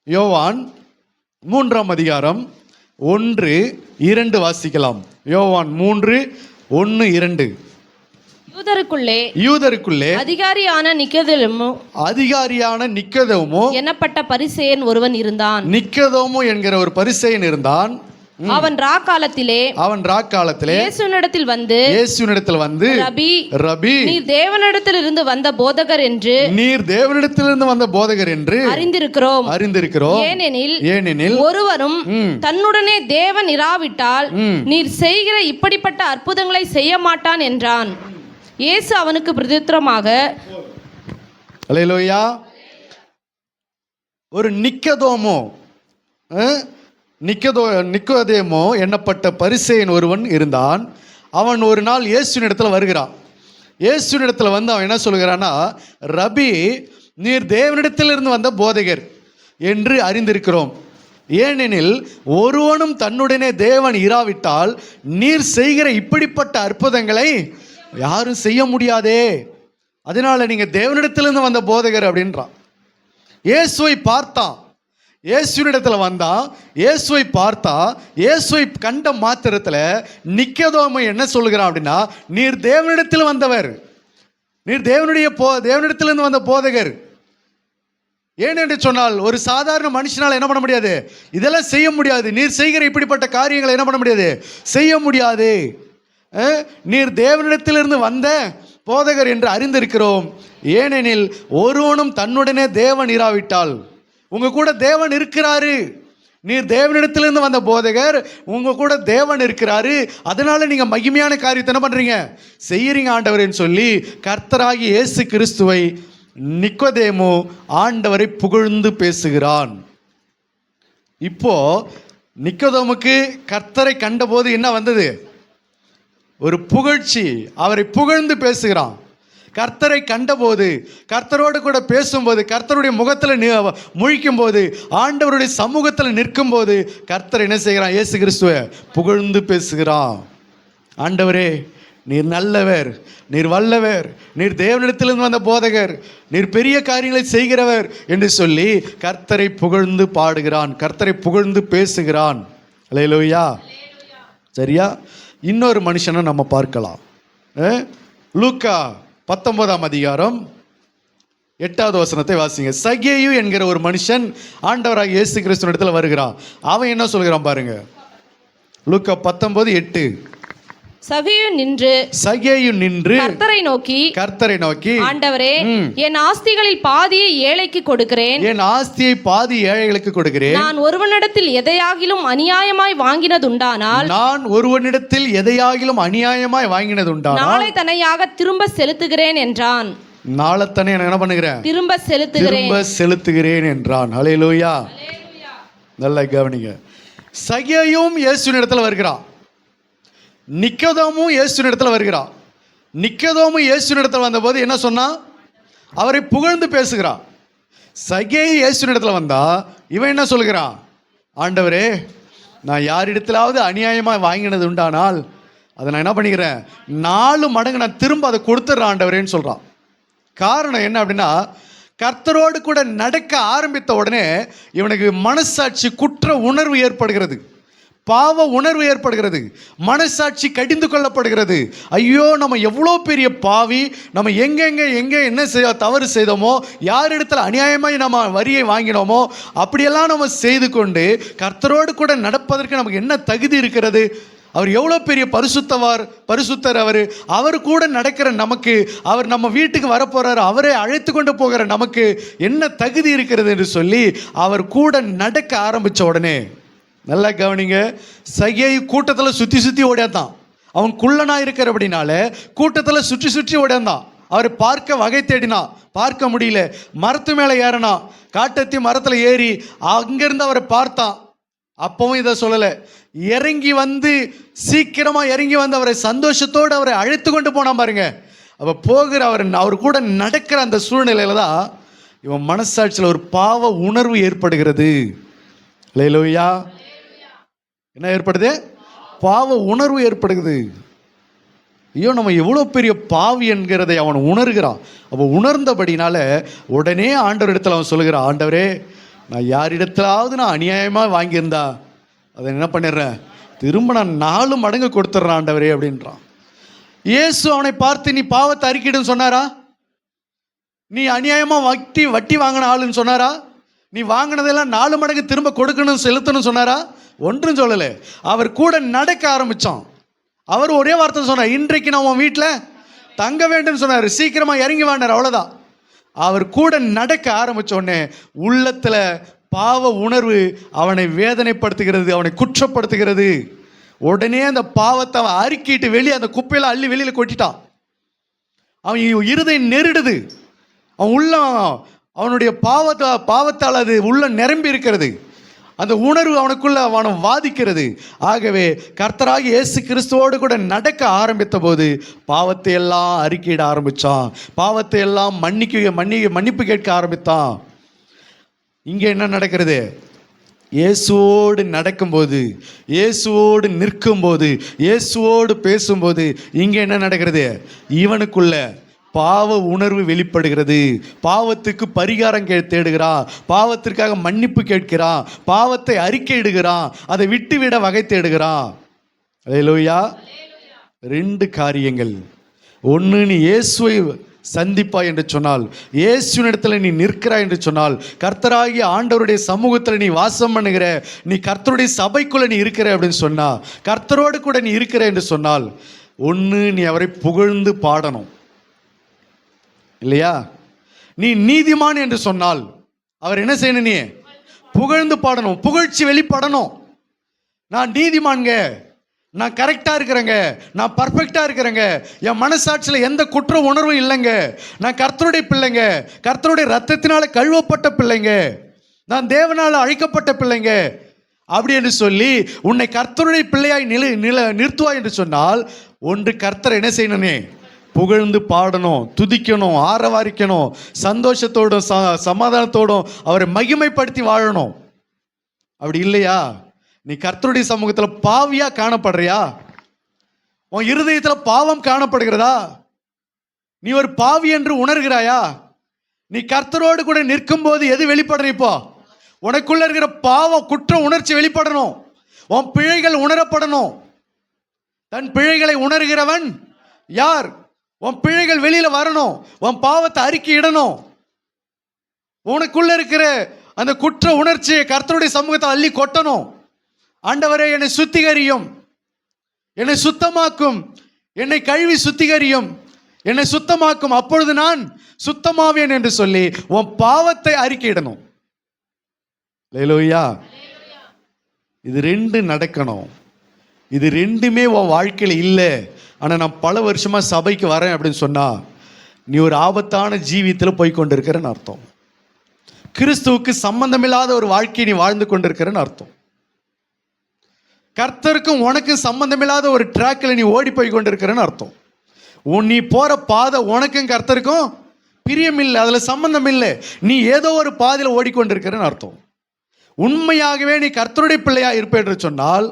யோவான் 3ஆம் அதிகாரம் 1-2 வாசிக்கலாம். யோவான் 3:1-2. யூதருக்குள்ளே அதிகாரியான நிக்கதேமு என்னப்பட்ட பரிசேயன் ஒருவன் இருந்தான். நிக்கதேமு என்கிற ஒரு பரிசேயன் இருந்தான். அவன் ராக்காலத்திலே இயேசுவினிடத்தில் வந்து ரபி, நீர் தேவனிடத்திலிருந்து வந்த போதகர் என்று அறிந்திருக்கிறோம். ஏனெனில் ஒருவரும் தன்னுடனே தேவன் இராவிட்டால் நீர் செய்கிற இப்படிப்பட்ட அற்புதங்களை செய்ய மாட்டான் என்றான். இயேசு அவனுக்கு பிரதியுத்தரமாக, அல்லேலூயா, ஒரு நிக்கதேமு என்னப்பட்ட பரிசேயன் ஒருவன் இருந்தான். அவன் ஒரு நாள் இயேசுவினிடத்தில் வருகிறான். இயேசுவினிடத்தில் வந்து அவன் என்ன சொல்கிறான்னா, ரபி, நீர் தேவனிடத்திலிருந்து வந்த போதகர் என்று அறிந்திருக்கிறோம். ஏனெனில் ஒருவனும் தன்னுடனே தேவன் இராவிட்டால் நீர் செய்கிற இப்படிப்பட்ட அற்புதங்களை யாரும் செய்ய முடியாதே. அதனால நீங்க தேவனிடத்திலிருந்து வந்த போதகர் அப்படின்றான். இயேசுவை பார்த்தான், இயேசுவினிடத்தில் வந்தான், இயேசுவை பார்த்தா, இயேசுவை கண்ட மாத்திரத்தில் நிக்கதேமு என்ன சொல்கிறான் அப்படின்னா, நீர் தேவனிடத்தில் வந்தவர், நீர் தேவனிடத்திலிருந்து வந்த போதகர். ஏனென்று சொன்னால் ஒரு சாதாரண மனுஷனால் என்ன பண்ண முடியாது? இதெல்லாம் செய்ய முடியாது. நீர் செய்கிற இப்படிப்பட்ட காரியங்களை என்ன பண்ண முடியாது? செய்ய முடியாது. நீர் தேவனிடத்திலிருந்து வந்த போதகர் என்று அறிந்திருக்கிறோம். ஏனெனில் ஒருவனும் தன்னுடனே தேவன் இராவிட்டால், உங்க கூட தேவன் இருக்கிறாரு, நீர் தேவனிடத்திலிருந்து வந்த போதகர், உங்க கூட தேவன் இருக்கிறாரு, அதனால நீங்க மகிமையான காரியத்தை என்ன பண்றீங்க? செய்யறீங்க ஆண்டவர்னு சொல்லி கர்த்தராகி இயேசு கிறிஸ்துவை நிக்கதேமு ஆண்டவரை புகழ்ந்து பேசுகிறான். இப்போ நிக்கதேமுக்கு கர்த்தரை கண்டபோது என்ன வந்தது? ஒரு புகழ்ச்சி. அவரை புகழ்ந்து பேசுகிறான். கர்த்தரை கண்டபோது, கர்த்தரோடு கூட பேசும்போது, கர்த்தருடைய முகத்தில் முழிக்கும் போது, ஆண்டவருடைய சமூகத்தில் நிற்கும் போது கர்த்தர் என்ன செய்கிறான்? இயேசு கிறிஸ்துவை புகழ்ந்து பேசுகிறான். ஆண்டவரே, நீர் நல்லவர், நீர் வல்லவர், நீர் தேவனிடத்திலிருந்து வந்த போதகர், நீர் பெரிய காரியங்களை செய்கிறவர் என்று சொல்லி கர்த்தரை புகழ்ந்து பாடுகிறான், கர்த்தரை புகழ்ந்து பேசுகிறான். அல்லேலூயா. சரியா? இன்னொரு மனுஷனை நம்ம பார்க்கலாம். லூக்கா 19ஆம் அதிகாரம் 8வது வசனத்தை வாசிங்க. சகேயு என்கிற ஒரு மனுஷன் ஆண்டவராக இயேசு கிறிஸ்துவினிடத்தில் வருகிறான். அவன் என்ன சொல்கிறான் பாருங்க. லூக்கா 19:8. சகேயு நின்று கர்த்தரை நோக்கி ஆண்டவரே, என் ஆஸ்திகளில் பாதியை ஏழைக்கு கொடுக்கிறேன், என் ஆஸ்தியை பாதி ஏழைகளுக்கு கொடுக்கிறேன். நான் ஒருவனிடத்தில் எதையாகிலும் அநியாயமாய் வாங்கினதுண்டானால் நாளை தனையாக திரும்ப செலுத்துகிறேன் என்றான். நாளைத்தனை என்ன பண்ணுகிறேன்? திரும்ப செலுத்துகிறேன் என்றான். ஹல்லேலூயா. நல்லா கவனிங்க. சகேயும் இயேசுவினிடத்தில் வருகிறான், நிக்கதேமும் இயேசுவினிடத்தில் வருகிறான். நிக்கதேமும் இயேசுவினிடத்தில் வந்தபோது என்ன சொன்னா? அவரை புகழ்ந்து பேசுகிறான். சகேயு இயேசுவினிடத்தில் வந்தா இவன் என்ன சொல்கிறான்? ஆண்டவரே, நான் யாரிடத்திலாவது அநியாயமாக வாங்கினது உண்டானால் அதை நான் என்ன பண்ணிக்கிறேன்? 4 மடங்கு நான் திரும்ப அதை கொடுத்துட்றேன் ஆண்டவரேன்னு சொல்கிறான். காரணம் என்ன அப்படின்னா, கர்த்தரோடு கூட நடக்க ஆரம்பித்த உடனே இவனுக்கு மனசாட்சி குற்ற உணர்வு ஏற்படுகிறது, பாவ உணர்வு ஏற்படுகிறது, மனசாட்சி கடிந்து கொள்ளப்படுகிறது. ஐயோ, நம்ம எவ்வளோ பெரிய பாவி, நம்ம எங்கே என்ன தவறு செய்தோமோ, யார் இடத்துல அநியாயமாய் நம்ம வரியை வாங்கினோமோ, அப்படியெல்லாம் நம்ம செய்து கொண்டு கர்த்தரோடு கூட நடப்பதற்கு நமக்கு என்ன தகுதி இருக்கிறது? அவர் எவ்வளோ பெரிய பரிசுத்தர், அவர் கூட நடக்கிற நமக்கு, அவர் நம்ம வீட்டுக்கு வரப்போகிறார், அவரை அழைத்து கொண்டு போகிற நமக்கு என்ன தகுதி இருக்கிறது என்று சொல்லி அவர் கூட நடக்க ஆரம்பித்த உடனே, நல்லா கவனிங்க, சகேயு கூட்டத்தில் சுற்றி ஓடியாதான். அவன் குள்ளனாக இருக்கிறபடினால கூட்டத்தில் சுற்றி ஓடியாந்தான். அவர் பார்க்க வகை தேடினான், பார்க்க முடியல. மரத்து மேலே ஏறினான், காட்டத்தி மரத்தில் ஏறி அங்கேருந்து அவரை பார்த்தான். அப்பவும் இதை சொல்லலை, சீக்கிரமாக இறங்கி வந்து அவரை சந்தோஷத்தோடு அவரை அழைத்து கொண்டு போனான் பாருங்க. அப்போ போகிற அவர் கூட நடக்கிற அந்த சூழ்நிலையில தான் இவன் மனசாட்சியில் ஒரு பாவ உணர்வு ஏற்படுகிறது. அல்லேலூயா. என்ன ஏற்படுது? பாவ உணர்வு ஏற்படுகிறது. ஐயோ, நம்ம எவ்வளோ பெரிய பாவி என்கிறதை அவன் உணர்கிறான். அப்போ உணர்ந்தபடினால உடனே ஆண்டவர் இடத்துல அவன் சொல்லுகிறான், ஆண்டவரே, நான் யாரிடத்திலாவது நான் அநியாயமாக வாங்கியிருந்தா அதை என்ன பண்ணிடுறேன், திரும்ப நான் 4 மடங்கு கொடுத்துட்றேன் ஆண்டவரே அப்படின்றான். இயேசு அவனை பார்த்து நீ பாவத்தை அறிக்கிடுன்னு சொன்னாரா? நீ அநியாயமாக வட்டி வாங்கின ஆளுன்னு சொன்னாரா? நீ வாங்கினதெல்லாம் 4 மடங்கு திரும்ப கொடுக்கணும், செலுத்தணும் சொன்னாரா? ஒன்றும் சொல்லலை. அவர் கூட நடக்க ஆரம்பித்தான். அவர் ஒரே வார்த்தை சொன்னார், இன்றைக்கு நான் உன் வீட்டில் தங்க வேண்டும் சொன்னார், சீக்கிரமாக இறங்கி வாண்டார், அவ்வளோதான். அவர் கூட நடக்க ஆரம்பித்த உடனே உள்ளத்தில் பாவ உணர்வு அவனை வேதனைப்படுத்துகிறது, அவனை குற்றப்படுத்துகிறது. உடனே அந்த பாவத்தை அவன் அறிக்கிட்டு வெளியே அந்த குப்பையில் அள்ளி வெளியில் கொட்டிட்டான். அவன் இருதயம் நெருடுது, அவன் உள்ளம் அவனுடைய பாவத்தால் அது உள்ள நிரம்பி இருக்கிறது. அந்த உணர்வு அவனுக்குள்ள அவனை வாதிக்கிறது. ஆகவே கர்த்தராகி இயேசு கிறிஸ்துவோடு கூட நடக்க ஆரம்பித்த போது பாவத்தை எல்லாம் அறிக்கையிட ஆரம்பித்தான், பாவத்தை எல்லாம் மன்னிப்பு கேட்க ஆரம்பித்தான். இங்கே என்ன நடக்கிறது? இயேசுவோடு நடக்கும்போது, இயேசுவோடு நிற்கும்போது, இயேசுவோடு பேசும்போது இங்கே என்ன நடக்கிறது? இவனுக்குள்ள பாவ உணர்வு வெளிப்படுகிறது. பாவத்துக்கு பரிகாரம் தேடுகிறான், பாவத்திற்காக மன்னிப்பு கேட்கிறான், பாவத்தை அறிக்கையிடுகிறான், அதை விட்டுவிட வகை தேடுகிறான். அல்லேலூயா. 2 காரியங்கள். ஒன்று, நீ இயேசுவை சந்திப்பாய் என்று சொன்னால், இயேசுவினிடத்தில் நீ நிற்கிறாய் என்று சொன்னால், கர்த்தராகிய ஆண்டவருடைய சமூகத்தில் நீ வாசம் பண்ணுகிற, நீ கர்த்தருடைய சபைக்குள்ள நீ இருக்கிற அப்படின்னு சொன்னா, கர்த்தரோடு கூட நீ இருக்கிற என்று சொன்னால், ஒன்று, நீ அவரை புகழ்ந்து பாடணும், இல்லையா? நீ நீதிமான் என்று சொன்னால் அவர் என்ன செய்யணும்? நீ புகழ்ந்து பாடணும், புகழ்ச்சி வெளிப்படணும். நான் நீதிமான்ங்க, நான் கரெக்டாக இருக்கிறேங்க, நான் பர்ஃபெக்டாக இருக்கிறேங்க, என் மனசாட்சியில் எந்த குற்ற உணர்வும் இல்லைங்க, நான் கர்த்தருடைய பிள்ளைங்க, கர்த்தருடைய ரத்தத்தினால கழுவப்பட்ட பிள்ளைங்க, நான் தேவனால் அழைக்கப்பட்ட பிள்ளைங்க அப்படி என்று சொல்லி உன்னை கர்த்தருடைய பிள்ளையாய் நிறுத்துவாய் என்று சொன்னால், ஒன்று, கர்த்தரை என்ன செய்யணுனே? புகழ்ந்து பாடணும், துதிக்கணும், ஆரவாரிக்கணும், சந்தோஷத்தோடும் சமாதானத்தோடும் அவரை மகிமைப்படுத்தி வாழணும். அப்படி இல்லையா, நீ கர்த்தருடைய சமூகத்தில் பாவியா காணப்படுறியா? உன் இருதயத்தில் பாவம் காணப்படுகிறதா? நீ ஒரு பாவி என்று உணர்கிறாயா? நீ கர்த்தரோடு கூட நிற்கும் போது எது வெளிப்படணும்? இப்போ உனக்குள்ள இருக்கிற பாவம், குற்ற உணர்ச்சி வெளிப்படணும், உன் பிழைகள் உணரப்படணும். தன் பிழைகளை உணர்கிறவன் யார்? உன் பிழைகள் வெளியில வரணும், உன் பாவத்தை அறிக்கையிடணும். உனக்குள்ள இருக்கிற அந்த குற்ற உணர்ச்சியை கர்த்தருடைய சமூகத்தை அள்ளி கொட்டணும். ஆண்டவரே, என்னை சுத்திகரியும், என்னை சுத்தமாக்கும், என்னை கழுவி சுத்திகரியும், என்னை சுத்தமாக்கும், அப்பொழுது நான் சுத்தமாவேன் என்று சொல்லி உன் பாவத்தை அறிக்கையிடணும். அல்லேலூயா. இது 2 நடக்கணும். இது 2மே உன் வாழ்க்கையில் இல்லை. ஆனால் நான் பல வருஷமாக சபைக்கு வரேன் அப்படின்னு சொன்னால், நீ ஒரு ஆபத்தான ஜீவியத்தில் போய் கொண்டிருக்கிறன்னு அர்த்தம். கிறிஸ்துவுக்கு சம்பந்தமில்லாத ஒரு வாழ்க்கையை நீ வாழ்ந்து கொண்டிருக்கிறன்னு அர்த்தம். கர்த்தருக்கும் உனக்கும் சம்பந்தமில்லாத ஒரு ட்ராக்கில் நீ ஓடி போய் கொண்டிருக்கிறன்னு அர்த்தம். நீ போகிற பாதை உனக்கும் கர்த்தருக்கும் பிரியம் இல்லை, அதில் சம்பந்தம் இல்லை. நீ ஏதோ ஒரு பாதையில் ஓடிக்கொண்டிருக்கிறன்னு அர்த்தம். உண்மையாகவே நீ கர்த்தருடைய பிள்ளையாக இருப்பேன் என்று சொன்னால்,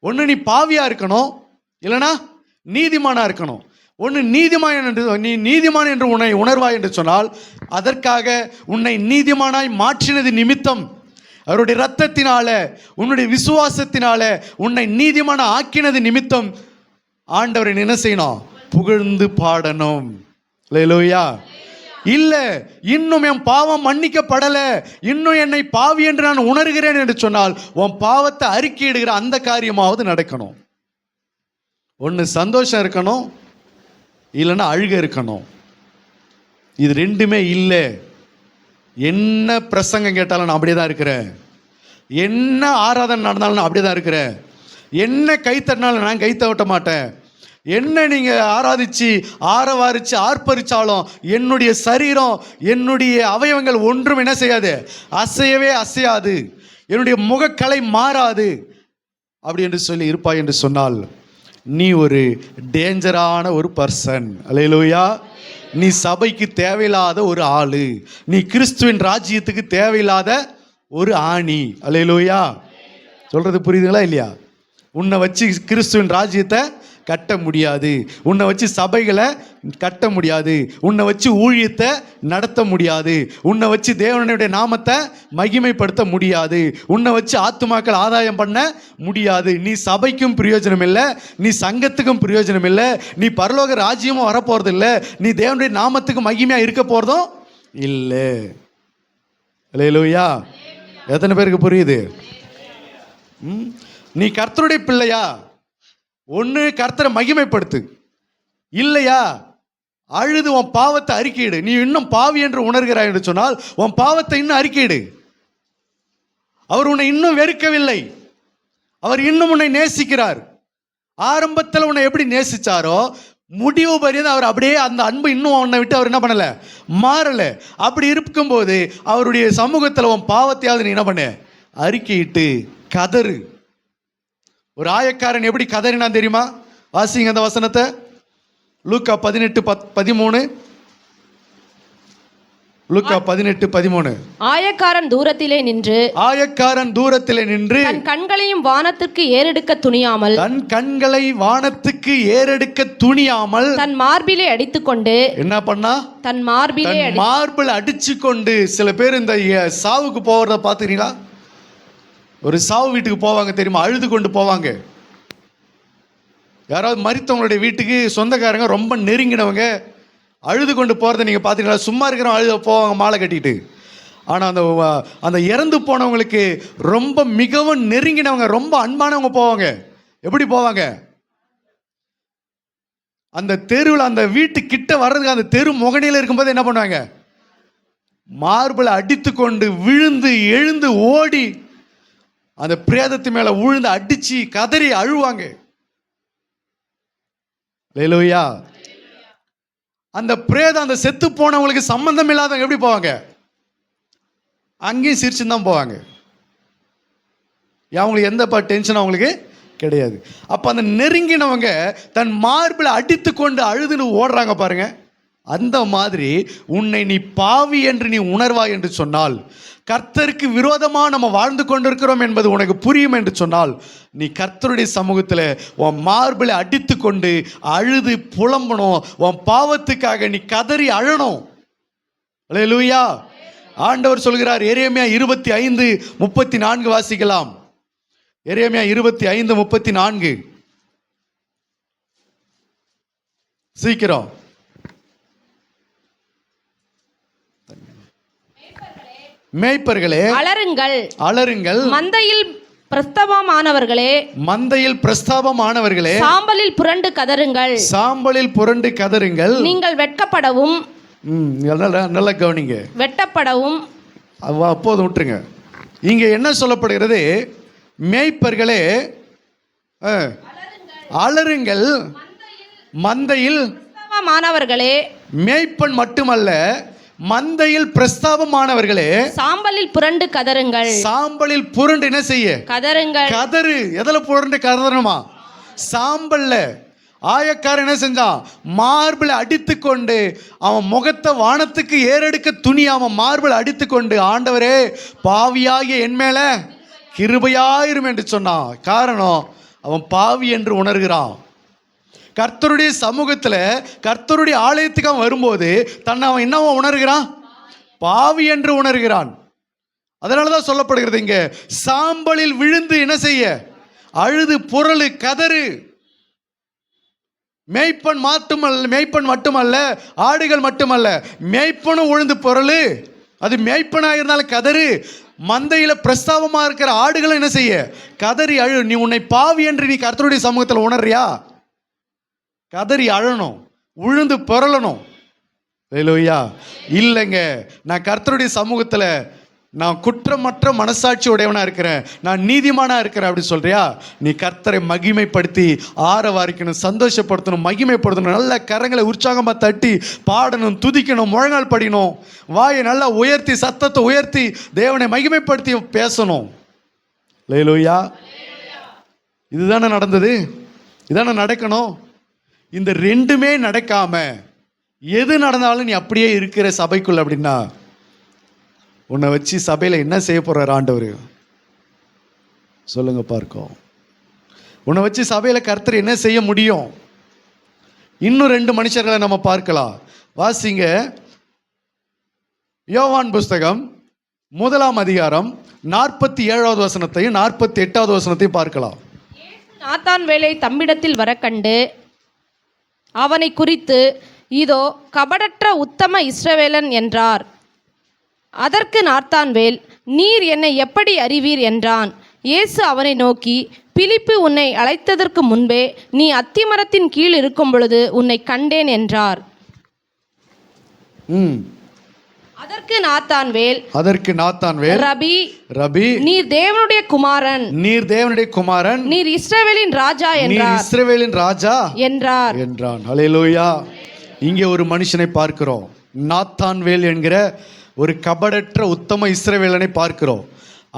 ஒன்று நீ பாவியாக இருக்கணும், இல்லைனா நீதிமானாக இருக்கணும். ஒன்று நீ நீதிமான் என்று உன்னை உணர்வாய் என்று சொன்னால், அதற்காக உன்னை நீதிமானாய் மாற்றினது நிமித்தம் அவருடைய இரத்தத்தினால, உன்னுடைய விசுவாசத்தினால உன்னை நீதிமான ஆக்கினது நிமித்தம் ஆண்டவரை என்ன செய்யணும்? புகழ்ந்து பாடணும். அல்லேலூயா. இல்ல, இன்னும் என் பாவம் மன்னிக்கப்படல, இன்னும் என்னை பாவி என்று நான் உணர்கிறேன் என்று சொன்னால் உன் பாவத்தை அறிக்கையிடுகிற அந்த காரியமாவது நடக்கணும். ஒன்று சந்தோஷம் இருக்கணும், இல்லைன்னா அழுக இருக்கணும். இது ரெண்டுமே இல்லை. என்ன பிரசங்கம் கேட்டாலும் நான் அப்படியே தான் இருக்கிறேன், என்ன ஆராதனை நடந்தாலும் நான் அப்படியே தான் இருக்கிறேன், என்ன கைத்தட்டினாலும் நான் கை தட்ட மாட்டேன், என்ன நீங்கள் ஆராதிச்சு ஆரவாரிச்சு ஆர்ப்பரிச்சாலும் என்னுடைய சரீரம், என்னுடைய அவயவங்கள் ஒன்றும் என்ன செய்யாது, அசையவே அசையாது, என்னுடைய முகக்கலை மாறாது அப்படி என்று சொல்லி இருப்பாய் என்று சொன்னால் நீ ஒரு டேஞ்சரான ஒரு பர்சன். அல்லேலூயா. நீ சபைக்கு தேவையில்லாத ஒரு ஆளு, நீ கிறிஸ்துவின் ராஜ்யத்துக்கு தேவையில்லாத ஒரு ஆணி. அல்லேலூயா. சொல்றது புரியுதுங்களா இல்லையா? உன்னை வச்சு கிறிஸ்துவின் ராஜ்யத்தை கட்ட முடியாது, உன்னை வச்சு சபைகளை கட்ட முடியாது, உன்னை வச்சு ஊழியத்தை நடத்த முடியாது, உன்னை வச்சு தேவனுடைய நாமத்தை மகிமைப்படுத்த முடியாது, உன்னை வச்சு ஆத்துமாக்கள் ஆதாயம் பண்ண முடியாது. நீ சபைக்கும் பிரயோஜனம் இல்லை, நீ சங்கத்துக்கும் பிரயோஜனம் இல்லை, நீ பரலோக ராஜ்யமும் வரப்போறது இல்லை, நீ தேவனுடைய நாமத்துக்கு மகிமையாக இருக்க போகிறதும் இல்லை. அல்லேலூயா. எத்தனை பேருக்கு புரியுது? நீ கர்த்தருடைய பிள்ளையா? ஒன்று கர்த்தரை மகிமைப்படுத்து, இல்லையா அழுது உன் பாவத்தை அறிக்கையிடு. நீ இன்னும் பாவி என்று உணர்கிறாய் என்று சொன்னால் உன் பாவத்தை இன்னும் அறிக்கையிடு. அவர் உன்னை இன்னும் வெறுக்கவில்லை, அவர் இன்னும் உன்னை நேசிக்கிறார். ஆரம்பத்தில் உன்னை எப்படி நேசிச்சாரோ முடிவு பரியது அவர் அப்படியே அந்த அன்பு இன்னும் உன்னை விட்டு அவர் என்ன பண்ணல, மாறல. அப்படி இருக்கும்போது அவருடைய சமூகத்தில் உன் பாவத்தையாவது நீ என்ன பண்ண, அறிக்கையிட்டு கதறு. ஒரு ஆயக்காரன் எப்படி கதறினான் தெரியுமா? வாசிங்க அந்த வசனத்தை. லூக்கா 18:13. லூக்கா 18:13. ஆயக்காரன் தூரத்திலே நின்று தன் கண்களையும் வானத்துக்கு ஏறெடுக்க துணியாமல் தன் மார்பிலே அடித்துக்கொண்டு என்ன பண்ணா? தன் மார்பில் அடிச்சு கொண்டு. சில பேர் இந்த சாவுக்கு போகிறத பார்த்துக்கிறீங்களா? ஒரு சாவு வீட்டுக்கு போவாங்க தெரியுமா? அழுது கொண்டு போவாங்க. யாராவது மரித்தவங்களுடைய வீட்டுக்கு சொந்தக்காரங்க ரொம்ப நெருங்கினவங்க அழுது கொண்டு போகிறத நீங்கள் பார்த்தீங்களா? சும்மா இருக்கிறவங்க அழுத போவாங்க மாலை கட்டிட்டு. ஆனால் அந்த இறந்து போனவங்களுக்கு ரொம்ப மிகவும் நெருங்கினவங்க, ரொம்ப அன்பானவங்க போவாங்க. எப்படி போவாங்க? அந்த தெருவில் அந்த வீட்டு கிட்ட வர்றதுக்கு அந்த தெரு முகணியில் இருக்கும்போது என்ன பண்ணுவாங்க? மார்பில் அடித்து கொண்டு விழுந்து எழுந்து ஓடி அந்த பிரேதத்து மேல விழுந்து அடிச்சு கதறி அழுவாங்க. அல்லேலூயா. அந்த பிரேதம், அந்த செத்து போனவங்களுக்கு சம்பந்தம் இல்லாதவங்க எப்படி போவாங்க? அங்கேயும் சிரிச்சுன்னு தான் போவாங்க. அவங்களுக்கு எந்த டென்ஷன் அவங்களுக்கு கிடையாது. அப்ப அந்த நெருங்கினவங்க தன் மார்பில் அடித்து கொண்டு அழுதுன்னு ஓடுறாங்க பாருங்க. அந்த மாதிரி உன்னை நீ பாவி என்று நீ உணர்வாய் என்று சொன்னால், கர்த்தருக்கு விரோதமாக நம்ம வாழ்ந்து கொண்டிருக்கிறோம் என்பது உனக்கு புரியும் என்று சொன்னால், நீ கர்த்தருடைய சமூகத்தில் உன் மார்பில் அடித்து கொண்டு அழுது புலம்பணும். உன் பாவத்துக்காக நீ கதறி அழணும். அல்லேலூயா. ஆண்டவர் சொல்கிறார். எரேமியா 25:34 வாசிக்கலாம். எரேமியா 25:34. சீக்கிரம். மேய்ப்பர்களே அலறுங்கள், மந்தையில் பிரஸ்தாபமானவர்களே சாம்பலில் புரண்டு கதறுங்கள், நீங்கள் வெட்கப்படவும். நல்ல கவனிங்க. வெட்டப்படவும். அப்போது விட்டுருங்க. இங்க என்ன சொல்லப்படுகிறது? மேய்ப்பர்களே அலறுங்கள், மந்தையில் பிரஸ்தாபமானவர்களே. மேய்ப்பன் மட்டுமல்ல, மந்தையில் பிரஸ்தாபமானவர்களே சாம்பலில் புரண்டு கதறுங்கள். சாம்பலில் புரண்டு என்ன செய்ய? கதறுங்கள். கதறு. எதில் புரண்டு கதறணுமா? சாம்பல்ல. ஆயக்காரன் என்ன செஞ்சான்? மார்பில் அடித்து கொண்டு அவன் முகத்தை வானத்துக்கு ஏறெடுக்க துணியாம மார்பில் அடித்து கொண்டு, ஆண்டவரே பாவியாகிய என் மேல கிருபையாயிரும் என்று சொன்னான். காரணம், அவன் பாவி என்று உணர்கிறான். கர்த்தருடைய சமூகத்தில், கர்த்தருடைய ஆலயத்துக்கு அவன் வரும்போது தன்னை அவன் என்னவோ உணர்கிறான்? பாவி என்று உணர்கிறான். அதனாலதான் சொல்லப்படுகிறது இங்க, சாம்பலில் விழுந்து என்ன செய்ய, அழுது புரளு கதறு. மேய்ப்பன் மட்டுமல்ல, ஆடுகள் மட்டுமல்ல, மேய்ப்பனும் உழுந்து பொருளு. அது மேய்ப்பனா இருந்தாலும் கதறு. மந்தையில பிரஸ்தாபமா இருக்கிற ஆடுகளும் என்ன செய்ய, கதறி அழு. நீ உன்னை பாவி என்று நீ கர்த்தருடைய சமூகத்தில் உணர்றியா? கதறி அழணும், உழுந்து பொருளணும். ஹல்லேலூயா. இல்லைங்க, நான் கர்த்தருடைய சமூகத்துல நான் குற்றமற்ற மனசாட்சி உடையவனா இருக்கிறேன், நான் நீதிமானா இருக்கிறேன் அப்படி சொல்றியா? நீ கர்த்தரை மகிமைப்படுத்தி ஆரவாரிக்கணும், சந்தோஷப்படுத்தணும், மகிமைப்படுத்தணும். நல்ல கரங்களை உற்சாகமா தட்டி பாடணும், துதிக்கணும், முழங்கால் படிக்கணும், வாயை நல்லா உயர்த்தி, சத்தத்தை உயர்த்தி தேவனை மகிமைப்படுத்தி பேசணும். ஹல்லேலூயா. இதுதானே நடந்தது, இதானே நடக்கணும். இந்த ரெண்டுமே நடக்காம எது நடந்தாலும் நீ அப்படியே இருக்கிற சபைக்குள்ள அப்படின்னா, உன்னை வச்சு சபையில் என்ன செய்ய போறார் ஆண்டவர்? சொல்லுங்க பார்க்கும். உன்னை வச்சு சபையில் கர்த்தர் என்ன செய்ய முடியும்? இன்னும் 2 மனுஷர்களை நம்ம பார்க்கலாம். வாசிங்க, யோவான் புஸ்தகம் 1ஆம் அதிகாரம் 47வது வசனத்தையும் 48வது வசனத்தையும் பார்க்கலாம். நாத்தான்வேலை தம்மிடத்தில் வர கண்டு அவனை குறித்து, இதோ கபடற்ற உத்தம இஸ்ரவேலன் என்றார். அதற்கு நாத்தான்வேல், நீர் என்னை எப்படி அறிவீர் என்றான். இயேசு அவனை நோக்கி, பிலிப்பு உன்னை அழைத்ததற்கு முன்பே நீ அத்திமரத்தின் கீழ் இருக்கும் பொழுது உன்னை கண்டேன் என்றார். அதற்கு நாத்தான்வேல், ரபி, நீர் தேவனுடைய குமாரன், நீர் இஸ்ரவேலின் ராஜா என்றான். ஹல்லேலூயா. இங்கே ஒரு மனுஷனை பார்க்கிறோம், நாத்தான்வேல் என்கிற ஒரு கபடற்ற உத்தம இஸ்ரவேலனை பார்க்கிறோம்.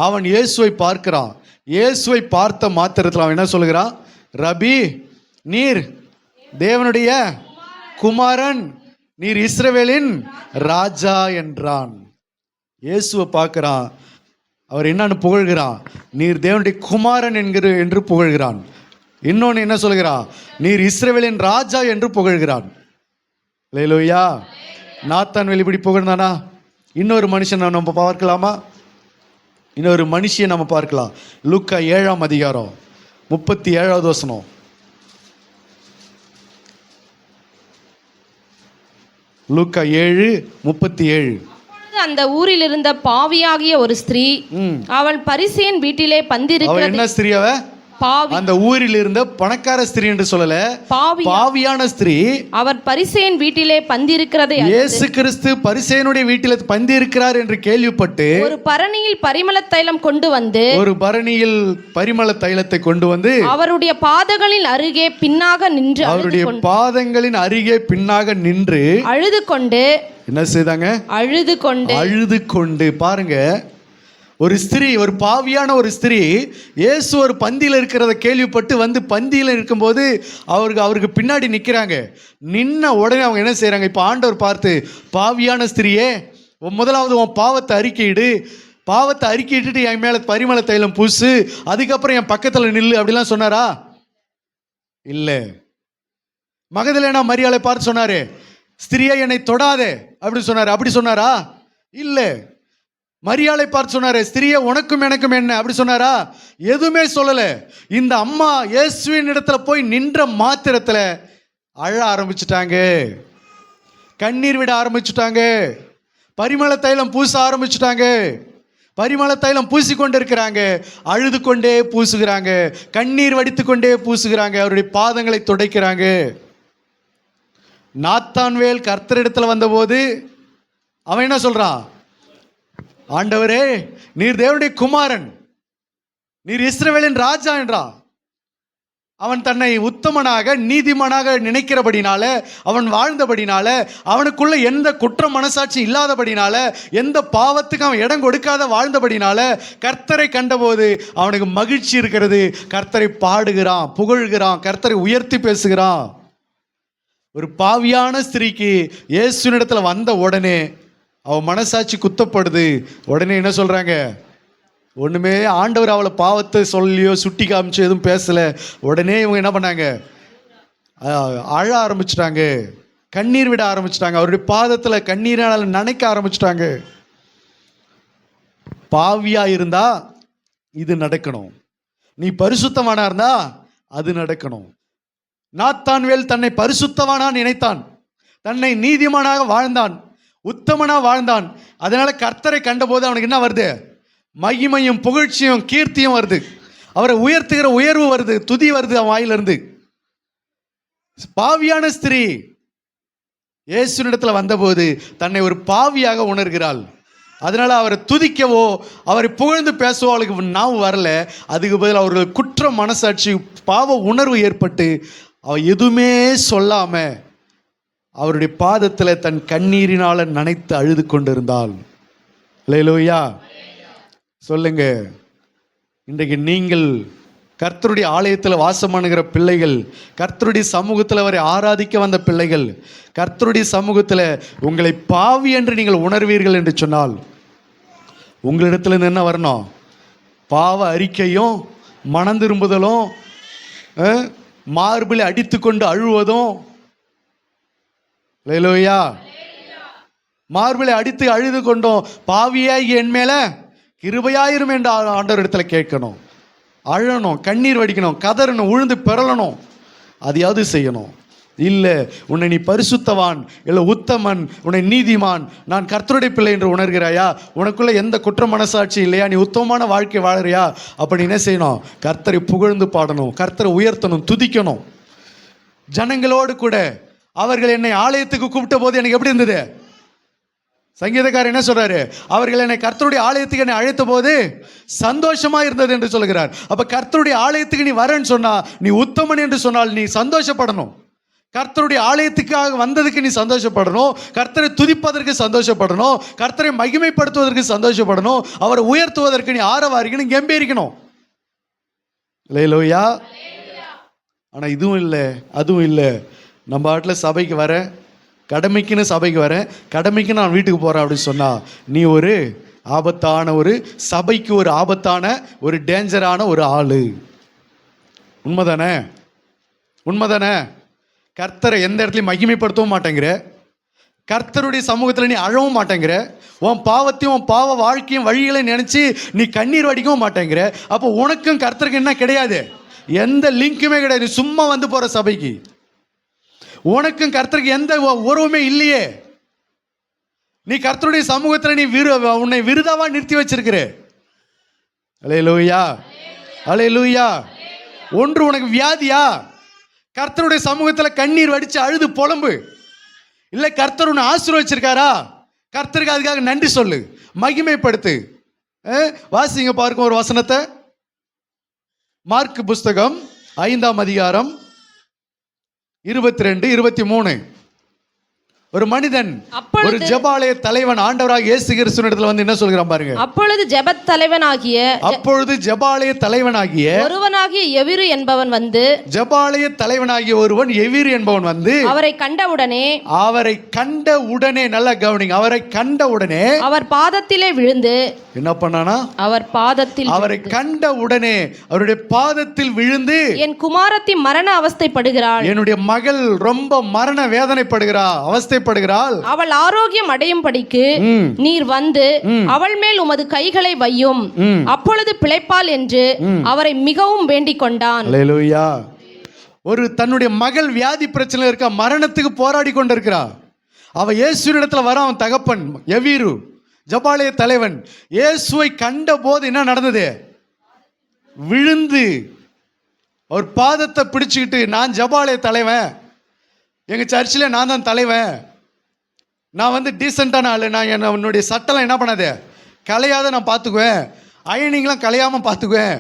அவன் இயேசுவை பார்க்கிறான். இயேசுவை பார்த்த மாத்திரத்தில் அவன் என்ன சொல்கிறான்? ரபி, நீர் தேவனுடைய குமாரன், நீர் இஸ்ரவேலின் ராஜா என்றான். இயேசுவை பார்க்கிறான். அவர் என்னன்னு புகழ்கிறான்? நீர் தேவனுடைய குமாரன் என்று புகழ்கிறான். இன்னொன்று என்ன சொல்கிறான்? நீர் இஸ்ரவேலின் ராஜா என்று புகழ்கிறான். ஹல்லேலூயா. நாத்தான்வேல் இப்படி புகழ்ந்தானா? இன்னொரு மனுஷன் நம்ம பார்க்கலாமா? இன்னொரு மனுஷியை நம்ம பார்க்கலாம். லூக்கா 7ஆம் அதிகாரம் 37வது வசனம். லூக்கா 7:37. அந்த ஊரில் இருந்த பாவியாகிய ஒரு ஸ்திரீ, அவள் பரிசேயன் வீட்டிலே பந்திருக்கிறது. என்ன ஸ்திரீ? அவ அந்த ஊரில் இருந்த பணக்கார ஸ்திரீ என்று சொல்லல, பாவியான ஸ்திரீ. அவர் பரிசேயன் வீட்டிலே பந்திருக்கிறதை, இயேசு கிறிஸ்து பரிசேயனுடைய வீட்டிலே பந்திருக்கிறார் என்று கேள்விப்பட்டு ஒரு பரணியில் பரிமள தைலம் கொண்டு வந்து, அவருடைய பாதங்களின் அருகே பின்னாக நின்று அழுது கொண்டு என்ன செய்தாங்க? அழுது கொண்டு. பாருங்க, ஒரு ஸ்திரீ, ஒரு பாவியான ஒரு ஸ்திரீ இயேசு ஒரு பந்தியில் இருக்கிறத கேள்விப்பட்டு வந்து பந்தியில் இருக்கும்போது அவருக்கு பின்னாடி நிற்கிறாங்க. நின்ன உடனே அவங்க என்ன செய்கிறாங்க? இப்போ ஆண்டவர் பார்த்து, பாவியான ஸ்திரீயே, முதலாவது உன் பாவத்தை அறிக்கையிட்டு என் மேலே பரிமள தைலம் பூசு, அதுக்கப்புறம் என் பக்கத்தில் நில்லு அப்படிலாம் சொன்னாரா? இல்லை. மகதலேனா மரியாளை பார்த்து சொன்னாரு, ஸ்திரியை என்னை தொடாதே அப்படின்னு சொன்னாரு. அப்படி சொன்னாரா? இல்லை. மரியாளை பார்த்து சொன்னாரு, ஸ்திரியை உனக்கும் எனக்கும் என்ன அப்படி சொன்னாரா? எதுவுமே சொல்லல. இந்த அம்மா இயேசுவின் இடத்துல போய் நின்ற மாத்திரத்துல அழ ஆரம்பிச்சுட்டாங்க, கண்ணீர் விட ஆரம்பிச்சுட்டாங்க, பரிமள தைலம் பூச ஆரம்பிச்சுட்டாங்க. பரிமள தைலம் பூசி கொண்டு இருக்கிறாங்க, அழுது கொண்டே பூசுகிறாங்க, கண்ணீர் வடித்து கொண்டே பூசுகிறாங்க, அவருடைய பாதங்களை துடைக்கிறாங்க. நாத்தான்வேல் கர்த்தரிடத்துல வந்தபோது அவன் என்ன சொல்றான்? ஆண்டவரே, நீர் தேவனுடைய குமாரன், நீர் இஸ்ரவேலின் ராஜா என்றான். அவன் தன்னை உத்தமனாக நீதிமானாக நினைக்கிறபடினால, அவன் வாழ்ந்தபடினால, அவனுக்குள்ள எந்த குற்ற மனசாட்சி இல்லாதபடினால, எந்த பாவத்துக்கு அவன் இடம் கொடுக்காத வாழ்ந்தபடினால, கர்த்தரை கண்டபோது அவனுக்கு மகிழ்ச்சி இருக்கிறது. கர்த்தரை பாடுகிறான், புகழ்கிறான், கர்த்தரை உயர்த்தி பேசுகிறான். ஒரு பாவியான ஸ்திரீக்கு இயேசுவினிடத்தில் வந்த உடனே அவன் மனசாட்சி குத்தப்படுது. உடனே என்ன சொல்றாங்க? ஒண்ணுமே ஆண்டவர் அவளை பாவத்தை சொல்லியோ சுட்டி காமிச்சு எதுவும் பேசல. உடனே இவங்க என்ன பண்ணாங்க? அழ ஆரம்பிச்சிட்டாங்க, கண்ணீர் விட ஆரம்பிச்சிட்டாங்க, அவருடைய பாதத்துல கண்ணீரால் நனைக்க ஆரம்பிச்சிட்டாங்க. பாவியா இருந்தா இது நடக்கணும், நீ பரிசுத்தவானா இருந்தா அது நடக்கணும். நாத்தான்வேல் தன்னை பரிசுத்தவானா நினைத்தான், தன்னை நீதிமானாக வாழ்ந்தான், உத்தமனா வாழ்ந்தான். அதனால கர்த்தரை கண்டபோது அவனுக்கு என்ன வருது? மகிமையும் புகழ்ச்சியும் கீர்த்தியும் வருது, அவரை உயர்த்துகிற உயர்வு வருது, துதி வருது அவன் வாயிலிருந்து. பாவியான ஸ்திரீ இயேசுவினிடத்தில் வந்தபோது தன்னை ஒரு பாவியாக உணர்கிறாள். அதனால அவரை துதிக்கவோ அவரை புகழ்ந்து பேசவோ அவளுக்கு நாவு வரல. அதுக்கு பதில் அவர்கள் குற்ற மனசாட்சி, பாவ உணர்வு ஏற்பட்டு அவ எதுவுமே சொல்லாம அவருடைய பாதத்தில் தன் கண்ணீரினால நனைத்து அழுது கொண்டிருந்தாள். அல்லேலூயா சொல்லுங்க. இன்றைக்கு நீங்கள் கர்த்தருடைய ஆலயத்தில் வாசம் பண்ணுகிற பிள்ளைகள், கர்த்தருடைய சமூகத்தில் அவரை ஆராதிக்க வந்த பிள்ளைகள், கர்த்தருடைய சமூகத்தில் உங்களை பாவி என்று நீங்கள் உணர்வீர்கள் என்று சொன்னால் உங்களிடத்துல என்ன வரணும்? பாவ அறிக்கையும் மனம் திரும்புதலும், மார்பில் அடித்து கொண்டு அழுவதும். அல்லேலூயா. மார்பிலை அடித்து அழுது கொண்டோம், பாவியாகி என் மேல கிருபையாயிரும் என்று ஆண்டவர் இடத்துல கேட்கணும், அழணும், கண்ணீர் வடிக்கணும், கதறணும், உழுந்து பெறலணும், அதையாவது செய்யணும். இல்லை உன்னை நீ பரிசுத்தவான், இல்லை உத்தமன், உன்னை நீதிமான், நான் கர்த்தருடைய பிள்ளை என்று உணர்கிறாயா? உனக்குள்ள எந்த குற்ற மனசாட்சி இல்லையா? நீ உத்தமமான வாழ்க்கை வாழறியா? அப்படி என்ன செய்யணும்? கர்த்தரை புகழ்ந்து பாடணும், கர்த்தரை உயர்த்தணும், துதிக்கணும். ஜனங்களோடு கூட அவர்கள் என்னை ஆலயத்துக்கு கூப்பிட்ட போது எனக்கு எப்படி இருந்தது? சங்கீதக்காரர் என்ன சொல்றாரு? அவர்கள் என்னை கர்த்தருடைய ஆலயத்துக்கு என்னை அழைத்த போது சந்தோஷமா இருந்தது என்று சொல்கிறார். அப்ப கர்த்தருடைய ஆலயத்துக்கு நீ வரேன்னு சொன்னா, நீ உத்தமன் என்று சொன்னால் நீ சந்தோஷப்படணும். கர்த்தருடைய ஆலயத்துக்காக வந்ததுக்கு நீ சந்தோஷப்படணும், கர்த்தரை துதிப்பதற்கு சந்தோஷப்படணும், கர்த்தரை மகிமைப்படுத்துவதற்கு சந்தோஷப்படணும், அவரை உயர்த்துவதற்கு நீ ஆரவாரிக்கணும், கெம்பீரிக்கணும். அல்லேலூயா. ஆனா இதுவும் இல்லை அதுவும் இல்லை. நம்ம ஆட்டில் சபைக்கு வர, கடமைக்குன்னு சபைக்கு வரேன், கடமைக்கு நான் வீட்டுக்கு போகிறேன் அப்படின்னு சொன்னால் நீ ஒரு ஆபத்தான, ஒரு சபைக்கு ஒரு ஆபத்தான, ஒரு டேஞ்சரான ஒரு ஆளு. உண்மைதானே? உண்மைதானே? கர்த்தரை எந்த இடத்துலையும் மகிமைப்படுத்தவும் மாட்டேங்கிற, கர்த்தருடைய சமூகத்தில் நீ அழவும் மாட்டேங்கிற, உன் பாவத்தையும் உன் பாவ வாழ்க்கையும் வழிகளை நினச்சி நீ கண்ணீர் வடிக்கவும் மாட்டேங்கிற. அப்போ உனக்கும் கர்த்தருக்கு என்ன கிடையாது? எந்த லிங்க்குமே கிடையாது. சும்மா வந்து போகிற சபைக்கு உனக்கும் கர்த்தருக்கு எந்த உறவுமே இல்லையே. நீ கர்த்தருடைய சமூகத்தில் நீ உன்னை விருதாவா நிறுத்தி வச்சிருக்கிற. அல்லேலூயா, அல்லேலூயா. ஒன்று உனக்கு வியாதியா? கர்த்தருடைய சமூகத்தில் கண்ணீர் வடிச்சு அழுது புலம்பு. இல்லை கர்த்தர் உன்னை ஆசீர்வதிச்சிருக்காரா? கர்த்தருக்கு அதுக்காக நன்றி சொல்லு, மகிமைப்படுத்து. வாசிங்க பார்க்கும் ஒரு வசனத்தை, மார்க் புஸ்தகம் 5ஆம் அதிகாரம் 22, 23. ஒரு மனிதன், ஒரு ஜெபாலய தலைவன் ஆண்டவராக இயேசு கிறிஸ்துவினிடத்தில் வந்து என்ன சொல்கிறான் பாருங்க. அப்பொழுது ஜெபாலய தலைவனாகிய ஒருவனாகிய எவிரு என்பவன் வந்து, ஜெபாலய தலைவனாகிய ஒருவன் எவிரு என்பவன் வந்து அவரை கண்ட உடனே நல்ல கவனிங்க, அவரை கண்ட உடனே அவர் பாதத்திலே விழுந்து என்ன பண்ணானா? அவரை கண்ட உடனே அவருடைய பாதத்தில் விழுந்து, என் குமாரத்தி மரண அவஸ்தைப்படுகிறாள், என்னுடைய மகள் ரொம்ப மரண வேதனைப்படுகிறாள், அவஸ்தைப்படுகிறாள், அவள் ஆரோக்கியம் அடையும் படிக்கு நீர் வந்து அவள் மேல் உமது கைகளை வையும், அப்பொழுது பிழைப்பாள் என்று அவரை மிகவும் வேண்டிக் கொண்டான். அல்லேலூயா. ஒரு தன்னுடைய மகள் வியாதி பிரச்சனை இருக்கா, மரணத்துக்கு போராடி கொண்டிருக்கிறா. அவ இயேசுவினிடத்துல வர, அவன் தகப்பன் எவீரு ஜெபாலய தலைவன் இயேசுவை கண்ட போது என்ன நடந்தது? விழுந்து அவர் பாதத்தை பிடிச்சுக்கிட்டு, நான் ஜெபாலய தலைவன், எங்க சர்ச்சில் நான் தான் தலைவன், நான் வந்து டீசெண்டான ஆளு, நான் என்னுடைய சட்டெல்லாம் என்ன பண்ணாது கலையாத நான் பார்த்துக்குவேன், அயனிங்லாம் கலையாமல் பார்த்துக்குவேன்,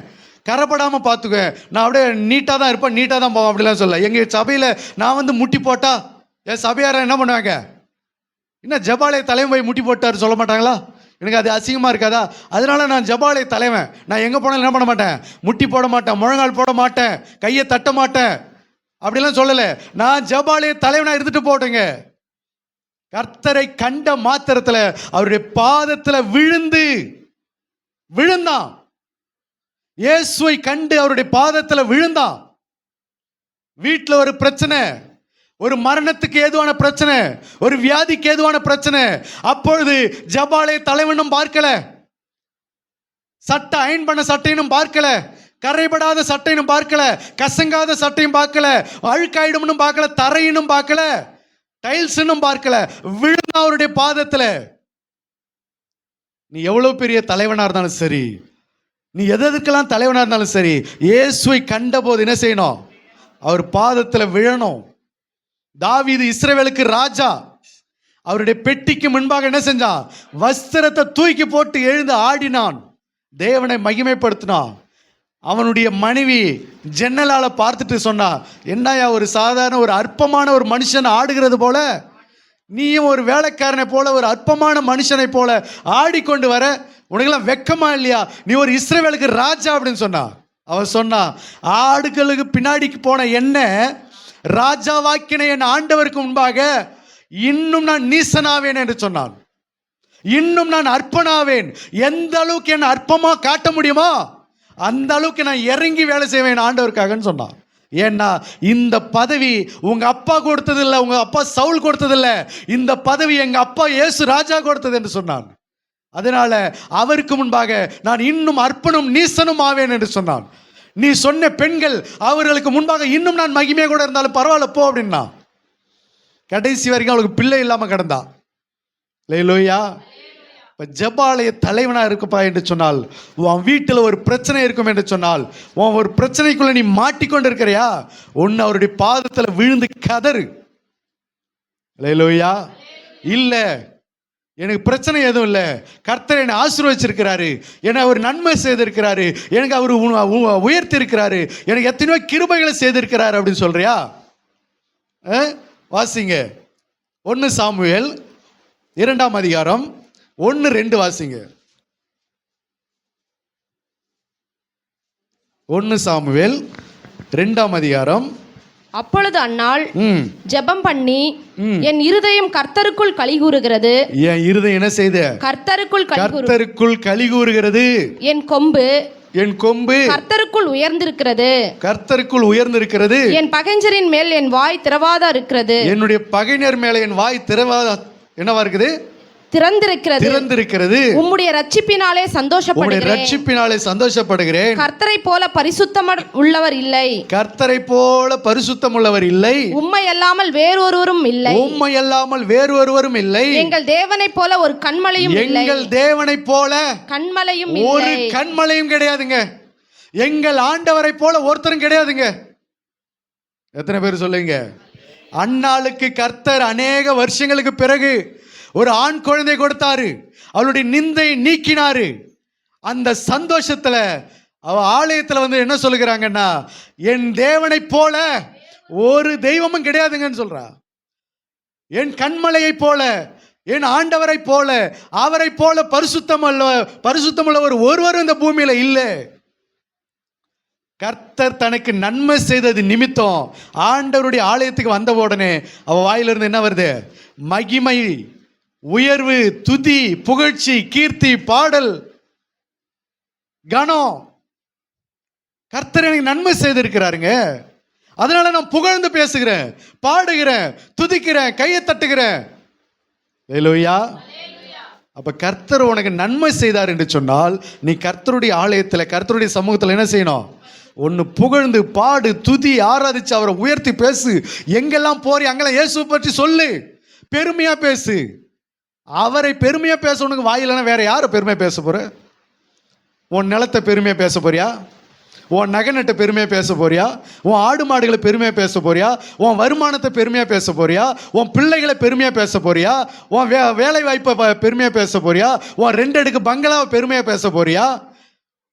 கரைப்படாமல் பார்த்துக்குவேன், நான் அப்படியே நீட்டாக தான் இருப்பேன், நீட்டாக தான் போவேன் அப்படிலாம் சொல்ல. எங்கள் சபையில் நான் வந்து முட்டி போட்டா என் சபையார என்ன பண்ணுவாங்க? இன்னும் ஜெபாலய தலைவன் போய் முட்டி போட்டார் சொல்ல மாட்டாங்களா? எனக்கு அது அசிங்கமாக இருக்காதா? அதனால நான் ஜெபாலய தலைவன், நான் எங்கே போனாலும் என்ன பண்ண மாட்டேன்? முட்டி போட மாட்டேன், முழங்கால் போட மாட்டேன், கையை தட்ட மாட்டேன் அப்படிலாம் சொல்லலை. நான் ஜெபாலய தலைவனாக இருந்துட்டு போட்டுங்க. கர்த்தரை கண்ட மாத்திரத்தில் அவருடைய பாதத்தில் விழுந்தான். இயேசுவை கண்டு அவருடைய பாதத்தில் விழுந்தான். வீட்டில் ஒரு பிரச்சனை, ஒரு மரணத்துக்கு ஏதுவான பிரச்சனை, ஒரு வியாதிக்கு ஏதுவான பிரச்சனை. அப்பொழுது ஜெபாலய தலைவனும் பார்க்கல, சட்டை அயன் பண்ண சட்டையும் பார்க்கல, கரைபடாத சட்டையும் பார்க்கல, கசங்காத சட்டையும் பார்க்கல, அழுக்காயிடும்னு பார்க்கல, தரையினும் பார்க்கல, டைல்ஸ்னும் பார்க்கல, விழுந்த அவருடைய பாதத்துல. நீ எவ்வளவு பெரிய தலைவனா இருந்தாலும் சரி, நீ எதற்கெல்லாம் தலைவனா இருந்தாலும் சரி, இயேசுவை கண்ட போது என்ன செய்யணும்? அவர் பாதத்துல விழணும். தாவீது இஸ்ரவேலுக்கு ராஜா. அவருடைய பெட்டிக்கு முன்பாக என்ன செஞ்சான்? வஸ்திரத்தை தூக்கி போட்டு எழுந்து ஆடினான், தேவனை மகிமைப்படுத்தினான். அவனுடைய மனைவி ஜன்னலால பார்த்துட்டு சொன்னா, என்னையா ஒரு சாதாரண ஒரு அற்பமான ஒரு மனுஷன் ஆடுகிறது போல, நீயும் ஒரு வேலைக்காரனை போல, ஒரு அற்பமான மனுஷனை போல ஆடிக்கொண்டு வர, உனக்கெல்லாம் வெக்கமா இல்லையா? நீ ஒரு இஸ்ரவேலுக்கு ராஜா அப்படின்னு சொன்னா. அவன் சொன்னா, ஆடுகளுக்கு பின்னாடிக்கு போன என்ன ராஜாவாக்கின என் ஆண்டவருக்கு முன்பாக இன்னும் நான் நீசனாவேன் என்று சொன்னான். இன்னும் நான் அற்பனாவேன். எந்த அளவுக்கு என்ன அற்பமா காட்ட முடியுமோ அந்த அளவுக்கு நான் இறங்கி வேலை செய்வேன் ஆண்டவருக்காகன்னு சொன்னான். ஏன்னா இந்த பதவி உங்க அப்பா கொடுத்தது இல்லை, உங்க அப்பா சவுல் கொடுத்தது இல்லை, இந்த பதவி எங்க அப்பா இயேசு ராஜா கொடுத்தது என்று சொன்னான். அதனால அவருக்கு முன்பாக நான் இன்னும் அற்பனும் நீசனும் ஆவேன் என்று சொன்னான். நீ சொன்ன பெண்கள் அவர்களுக்கு முன்பாக இன்னும் நான் மகிமையா கூட இருந்தாலும் பரவாயில்ல போ அப்படின்னா. கடைசி வரைக்கும் அவளுக்கு பிள்ளை இல்லாம கிடந்தா. லேலூயா. இப்ப ஜெபாலய தலைவனா இருக்குப்பா என்று சொன்னால், உன் வீட்டில் ஒரு பிரச்சனை இருக்கும் என்று சொன்னால், உன் ஒரு பிரச்சனைக்குள்ள நீ மாட்டிக்கொண்டு இருக்கிறியா, ஒன்னு அவருடைய பாதத்துல விழுந்து கதறு. லேலூயா. இல்ல எனக்கு பிரச்சனை எதுவும் இல்லை, கர்த்தர் என்னை ஆசீர்வதிச்சிருக்கிறாரு, என்னை அவர் நன்மை செய்திருக்கிறாரு, எனக்கு அவர் உயர்த்தி இருக்கிறாரு, எனக்கு எத்தனையோ கிருபைகளை செய்திருக்கிறாரு அப்படின்னு சொல்றியா? வாசிங்க 1 சாமுவேல் 2ஆம் அதிகாரம் 1-2 வாசிங்க. 1 சாமுவேல் 2ஆம் அதிகாரம். அப்பொழுது அன்னாள் ஜெபம் பண்ணி, என் இருதயம் கர்த்தருக்குள் களிகூறுகிறது. என் இருதயம் என்ன செய்த? கர்த்தருக்குள் களிகூறுகிறது. என் கொம்பு கர்த்தருக்குள் உயர்ந்திருக்கிறது. என் பகைஞரின் மேல் என் வாய் திறவாதா இருக்கிறது. என்னுடைய பகைஞர் மேல என் வாய் திறவாதா என்னவா இருக்குது? திறந்திருக்கிறது. உம்முடைய ரட்சிப்பினாலே சந்தோஷப்படுகிறேன். கர்த்தரை போல பரிசுத்தம் உள்ளவர் இல்லை. உம்மை அல்லாமல் வேறொருவரும் இல்லை. எங்கள் தேவனைப் போல ஒரு கன்மலையும் இல்லை. ஒரு கன்மலையும் கிடையாதுங்க. எங்கள் ஆண்டவரை போல ஒருத்தரும் கிடையாதுங்க. எத்தனை பேர் சொல்லுங்க? அன்னாளுக்கு கர்த்தர் அநேக வருஷங்களுக்கு பிறகு ஒரு ஆண் குழந்தை கொடுத்தாரு, அவளுடைய நிந்தை நீக்கினாரு. அந்த சந்தோஷத்துல அவ ஆலயத்துல வந்து என்ன சொல்லுகிறாங்கன்னா, என் தேவனை போல ஒரு தெய்வமும் கிடையாதுங்கன்னு சொல்றா. என் கண்மலையை போல, என் ஆண்டவரை போல, அவரை போல பரிசுத்தமுள்ளவர் ஒருவரும் இந்த பூமியில இல்லை. கர்த்தர் தனக்கு நன்மை செய்தது நிமித்தம் ஆண்டவருடைய ஆலயத்துக்கு வந்த உடனே அவ வாயிலிருந்து என்ன வருது? மகிமை, உயர்வு, துதி, புகழ்ச்சி, கீர்த்தி, பாடல், கனம். கர்த்தர் எனக்கு நன்மை செய்திருக்கிறாருங்க, அதனால நான் புகழ்ந்து பேசுகிறேன், பாடுகிறேன், துதிக்கிறேன், கையை தட்டுகிறேன். ஹல்லேலூயா. அப்ப கர்த்தர் உனக்கு நன்மை செய்தார் என்று சொன்னால், நீ கர்த்தருடைய ஆலயத்தில், கர்த்தருடைய சமூகத்தில் என்ன செய்யணும்? ஒன்று புகழ்ந்து பாடு, துதி, ஆராதிச்சு அவரை உயர்த்தி பேசு. எங்கெல்லாம் போறி அங்கெல்லாம் இயேசுவை பற்றி சொல்லு, பெருமையா பேசு. அவரை பெருமையா பேச உனக்கு வாயிலான வேற யாரை பெருமையா பேச போற? உன் நிலத்தை பெருமையா பேச போறியா? உன் நகை நட்டை பெருமையா பேச போறியா? உன் ஆடு மாடுகளை பெருமையா பேச போறியா? உன் வருமானத்தை பெருமையா பேச போறியா? உன் பிள்ளைகளை பெருமையா பேச போறியா? உன் வேலை வாய்ப்பை பெருமையா பேச போறியா? உன் 2 அடுக்கு பங்களாவை பெருமையா பேச போறியா?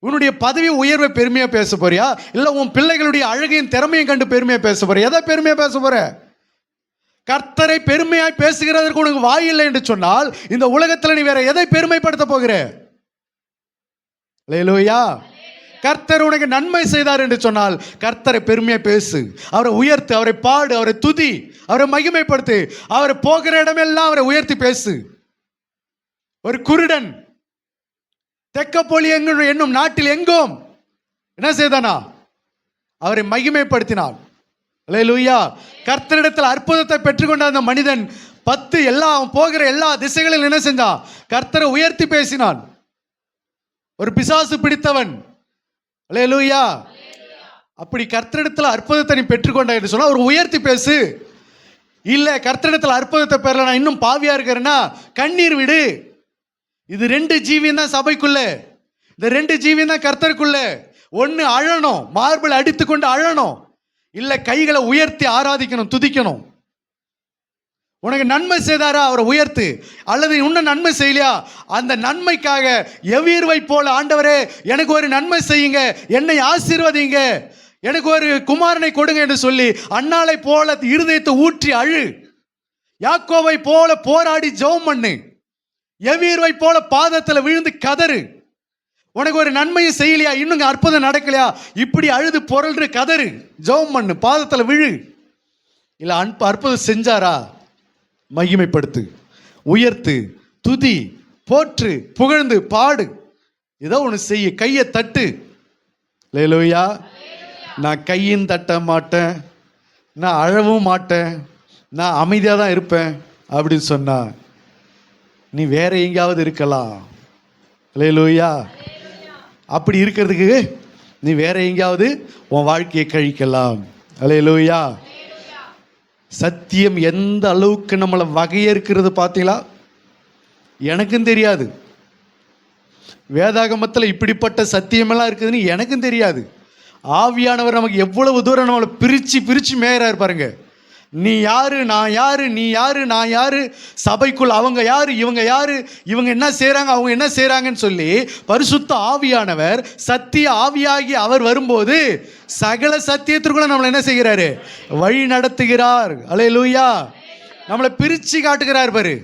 உன்னுடைய பதவி உயர்வை பெருமையா பேச போறியா? இல்லை உன் பிள்ளைகளுடைய அழகையும் திறமையும் கண்டு பெருமையா பேச போறியா? எதை பெருமையா பேச போற? கர்த்தரை பெருமையாய் பேசுகிறதற்கு உனக்கு வாயில்லை என்று சொன்னால், இந்த உலகத்தில் நீ வேற எதை பெருமைப்படுத்த போகிற? ஹல்லேலூயா. கர்த்தர் உனக்கு நன்மை செய்தார் என்று சொன்னால் கர்த்தரை பெருமையா பேசு, அவரை உயர்த்து, அவரை பாடு, அவரை துதி, அவரை மகிமைப்படுத்து. அவரை போகிற இடமெல்லாம் அவரை உயர்த்தி பேசு. ஒரு குருடன் தெக்கப்போலி என்னும் நாட்டில் எங்கும் என்ன செய்தானா? அவரை மகிமைப்படுத்தினான். ஹல்லேலூயா. கர்த்தரிடத்தில் அற்புதத்தை பெற்றுக்கொண்ட அந்த மனிதன் 10 போகிற எல்லா திசைகளில் என்ன செஞ்சான்? கர்த்தரை உயர்த்தி பேசினான். ஒரு பிசாசு பிடித்தவன். அல்லேலூயா. அப்படி கர்த்தரிடத்தில் அற்புதத்தை நீ பெற்றுக்கொண்டாய் என்று சொன்னா ஒரு உயர்த்தி பேசு. இல்ல கர்த்தரிடத்தில் அற்புதத்தை பெறல, நான் இன்னும் பாவியா இருக்கிறேன்னா கண்ணீர் விடு. இது 2 ஜீவியம் தான் சபைக்குள்ள, இந்த 2 ஜீவியம் தான் கர்த்தருக்குள்ள. ஒன்னு அழணும், மார்பிள் அடித்துக்கொண்டு அழணும். இல்ல கைகளை உயர்த்தி ஆராதிக்கணும், துதிக்கணும். உனக்கு நன்மை செய்தாரா அவரை உயர்த்து. அல்லது இன்னும் நன்மை செய்யலையா, அந்த நன்மைக்காக எவ்வீர்வை போல ஆண்டவரே எனக்கு ஒரு நன்மை செய்யுங்க, என்னை ஆசீர்வதிங்க, எனக்கு ஒரு குமாரனை கொடுங்க என்று சொல்லி அன்னாளை போல இருதயத்தை ஊற்றி அழு. யாக்கோவை போல போராடி ஜெபம் பண்ணு. எவ்வீர்வை போல பாதத்தில் விழுந்து கதறு. உனக்கு ஒரு நன்மையும் செய்யலையா, இன்னும் அற்புதம் நடக்கலையா, இப்படி அழுது பொருள்று கதறு, ஜெபம் பண்ணு, பாதத்தில் விழு. இல்ல அற்புதம் செஞ்சாரா மகிமைப்படுத்து, உயர்த்து, துதி, போற்று, புகழ்ந்து பாடு. ஏதோ ஒன்று செய்ய, கையை தட்டு. அல்லேலூயா. நான் கையும் தட்ட மாட்டேன், நான் அழவும் மாட்டேன், நான் அமைதியாக தான் இருப்பேன் அப்படின்னு சொன்னா நீ வேற எங்கேயாவது இருக்கலாம். அல்லேலூயா. அப்படி இருக்கிறதுக்கு நீ வேற எங்கேயாவது உன் வாழ்க்கையை கழிக்கலாம். அல்லேலூயா. சத்தியம் எந்த அளவுக்கு நம்மளை வகையறுக்கிறது பார்த்தீங்களா? எனக்கும் தெரியாது. வேதாகமத்தில் இப்படிப்பட்ட சத்தியமெல்லாம் இருக்குதுன்னு எனக்கும் தெரியாது. ஆவியானவர் நமக்கு எவ்வளவு தூரம் நம்மளை பிரித்து மேயறாரு பாருங்க. நீ யாரு, நான் யாரு, நீ யாரு, நான் யாரு, சபைக்குள் அவங்க யாரு, இவங்க யாரு, இவங்க என்ன செய்கிறாங்க, அவங்க என்ன செய்கிறாங்கன்னு சொல்லி பரிசுத்த ஆவியானவர் சத்திய ஆவியாகி அவர் வரும்போது சகல சத்தியத்திற்குள்ள நம்மளை என்ன செய்கிறாரு, வழி நடத்துகிறார். அல்லேலூயா. நம்மளை பிரித்து காட்டுகிறார் பாரு.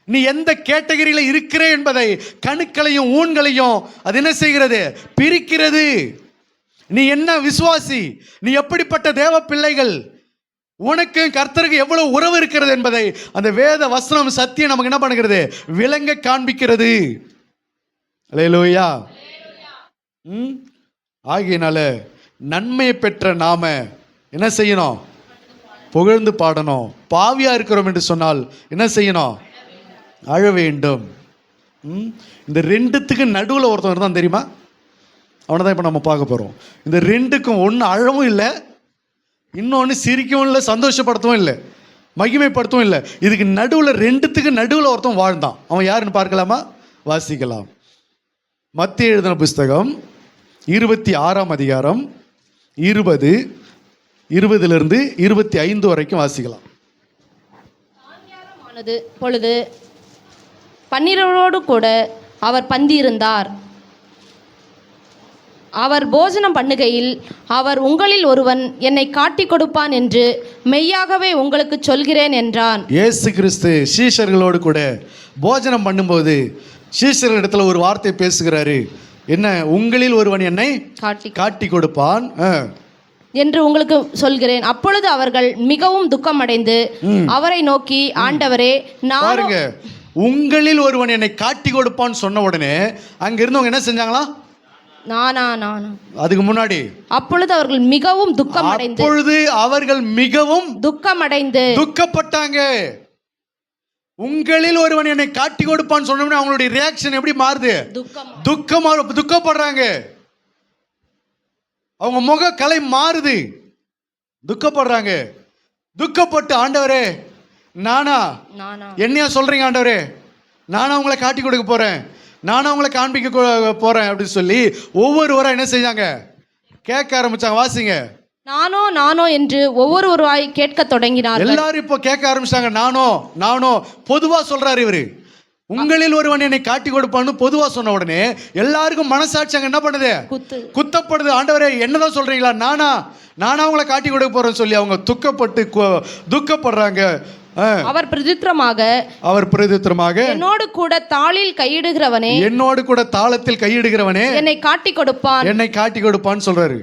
நீ எந்த கேட்டகரியில் இருக்கிற என்பதை கணுக்களையும் ஊன்களையும் அது என்ன செய்கிறது, பிரிக்கிறது. நீ என்ன விசுவாசி, நீ எப்படிப்பட்ட தேவ பிள்ளைகள், உனக்கு கர்த்தருக்கு எவ்வளவு உறவு இருக்கிறது என்பதை அந்த வேத வசனம் சத்தியம் நமக்கு என்ன பண்ணுகிறது, விளங்க காண்பிக்கிறது. அல்லேலூயா. ஆகையினால நன்மையை பெற்ற நாம என்ன செய்யணும், புகழ்ந்து பாடணும். பாவியா இருக்கிறோம் என்று சொன்னால் என்ன செய்யணும், அழ வேண்டும். இந்த 2த்துக்கு நடுவில் ஒருத்தன் இருந்தான் தெரியுமா, அவனை தான் இப்போ நம்ம பார்க்க போகிறோம். இந்த 2க்கும் ஒன்று அழவும் இல்லை, இன்னொன்று சிரிக்கவும் இல்லை, சந்தோஷப்படுத்தவும் இல்லை, மகிமைப்படுத்தவும் இல்லை. இதுக்கு நடுவில் 2த்துக்கு நடுவில் ஒருத்தன் வாழ்ந்தான். அவன் யாருன்னு பார்க்கலாமா? வாசிக்கலாம். மத்தேயு எழுதின புஸ்தகம் 26ஆம் அதிகாரம் 20 25 வரைக்கும் வாசிக்கலாம். பொழுது 12 கூட அவர் பந்தியிருந்தார். அவர் போஜனம் பண்ணுகையில் அவர், உங்களில் ஒருவன் என்னை காட்டி கொடுப்பான் என்று மெய்யாகவே உங்களுக்கு சொல்கிறேன் என்றான். இயேசு கிறிஸ்து சீஷர்களோடு கூட போஜனம் பண்ணும்போது சீஷர்களிடத்தில் ஒரு வார்த்தை பேசுகிறாரு. என்ன, உங்களில் ஒருவன் என்னை காட்டி கொடுப்பான் என்று உங்களுக்கு சொல்கிறேன். அப்பொழுது அவர்கள் மிகவும் துக்கமடைந்து அவரை நோக்கி, ஆண்டவரே, பாருங்க, உங்களில் ஒருவன் என்னை காட்டி கொடுப்பான்னு சொன்ன உடனே அங்க இருந்தவங்க என்ன செஞ்சாங்களா, நானா. அதுக்கு முன்னாடி அப்பொழுது அவர்கள் மிகவும் துக்கமடைந்து துக்கப்பட்டாங்க. உங்களில் ஒருவன் என்னை காட்டி கொடுப்பான்னு சொன்னோம்னா அவங்களுடைய ரியாக்ஷன் எப்படி மாறுது, துக்கப்படுறாங்க. அவங்க முக கலை மாறுது, துக்கப்படுறாங்க. துக்கப்பட்டு, ஆண்டவரே நானா, என்னையா சொல்றீங்க ஆண்டவரே, நானா உங்களை காட்டி கொடுக்க போறேன், நானும் அவங்களை காண்பிக்க போறேன் அப்படின்னு சொல்லி ஒவ்வொருவராக என்ன செஞ்சாங்க, கேட்க ஆரம்பிச்சாங்க. வாசிங்க. நானோ என்று ஒவ்வொருவராய் கேட்க தொடங்கினார். எல்லாரும் இப்போ கேட்க ஆரம்பிச்சாங்க. நானோ பொதுவா சொல்றாரு இவரு. உங்களில் ஒருவன் என்னை காட்டி கொடுப்பான்னு பொதுவா சொன்ன உடனே எல்லாருக்கும் மனசாட்சி அங்க என்ன பண்ணுது, குத்தப்படுது. ஆண்டவரே என்னதான் சொல்றீங்களா, நானா அவங்களை காட்டி கொடுக்க போறேன்னு சொல்லி அவங்க துக்கப்படுறாங்க. அவர் பிரதித்திரமாக என்னோடு கூட தாளத்தில் கையிடுகிறவனே என்னை காட்டி கொடுப்பான் சொல்றாரு.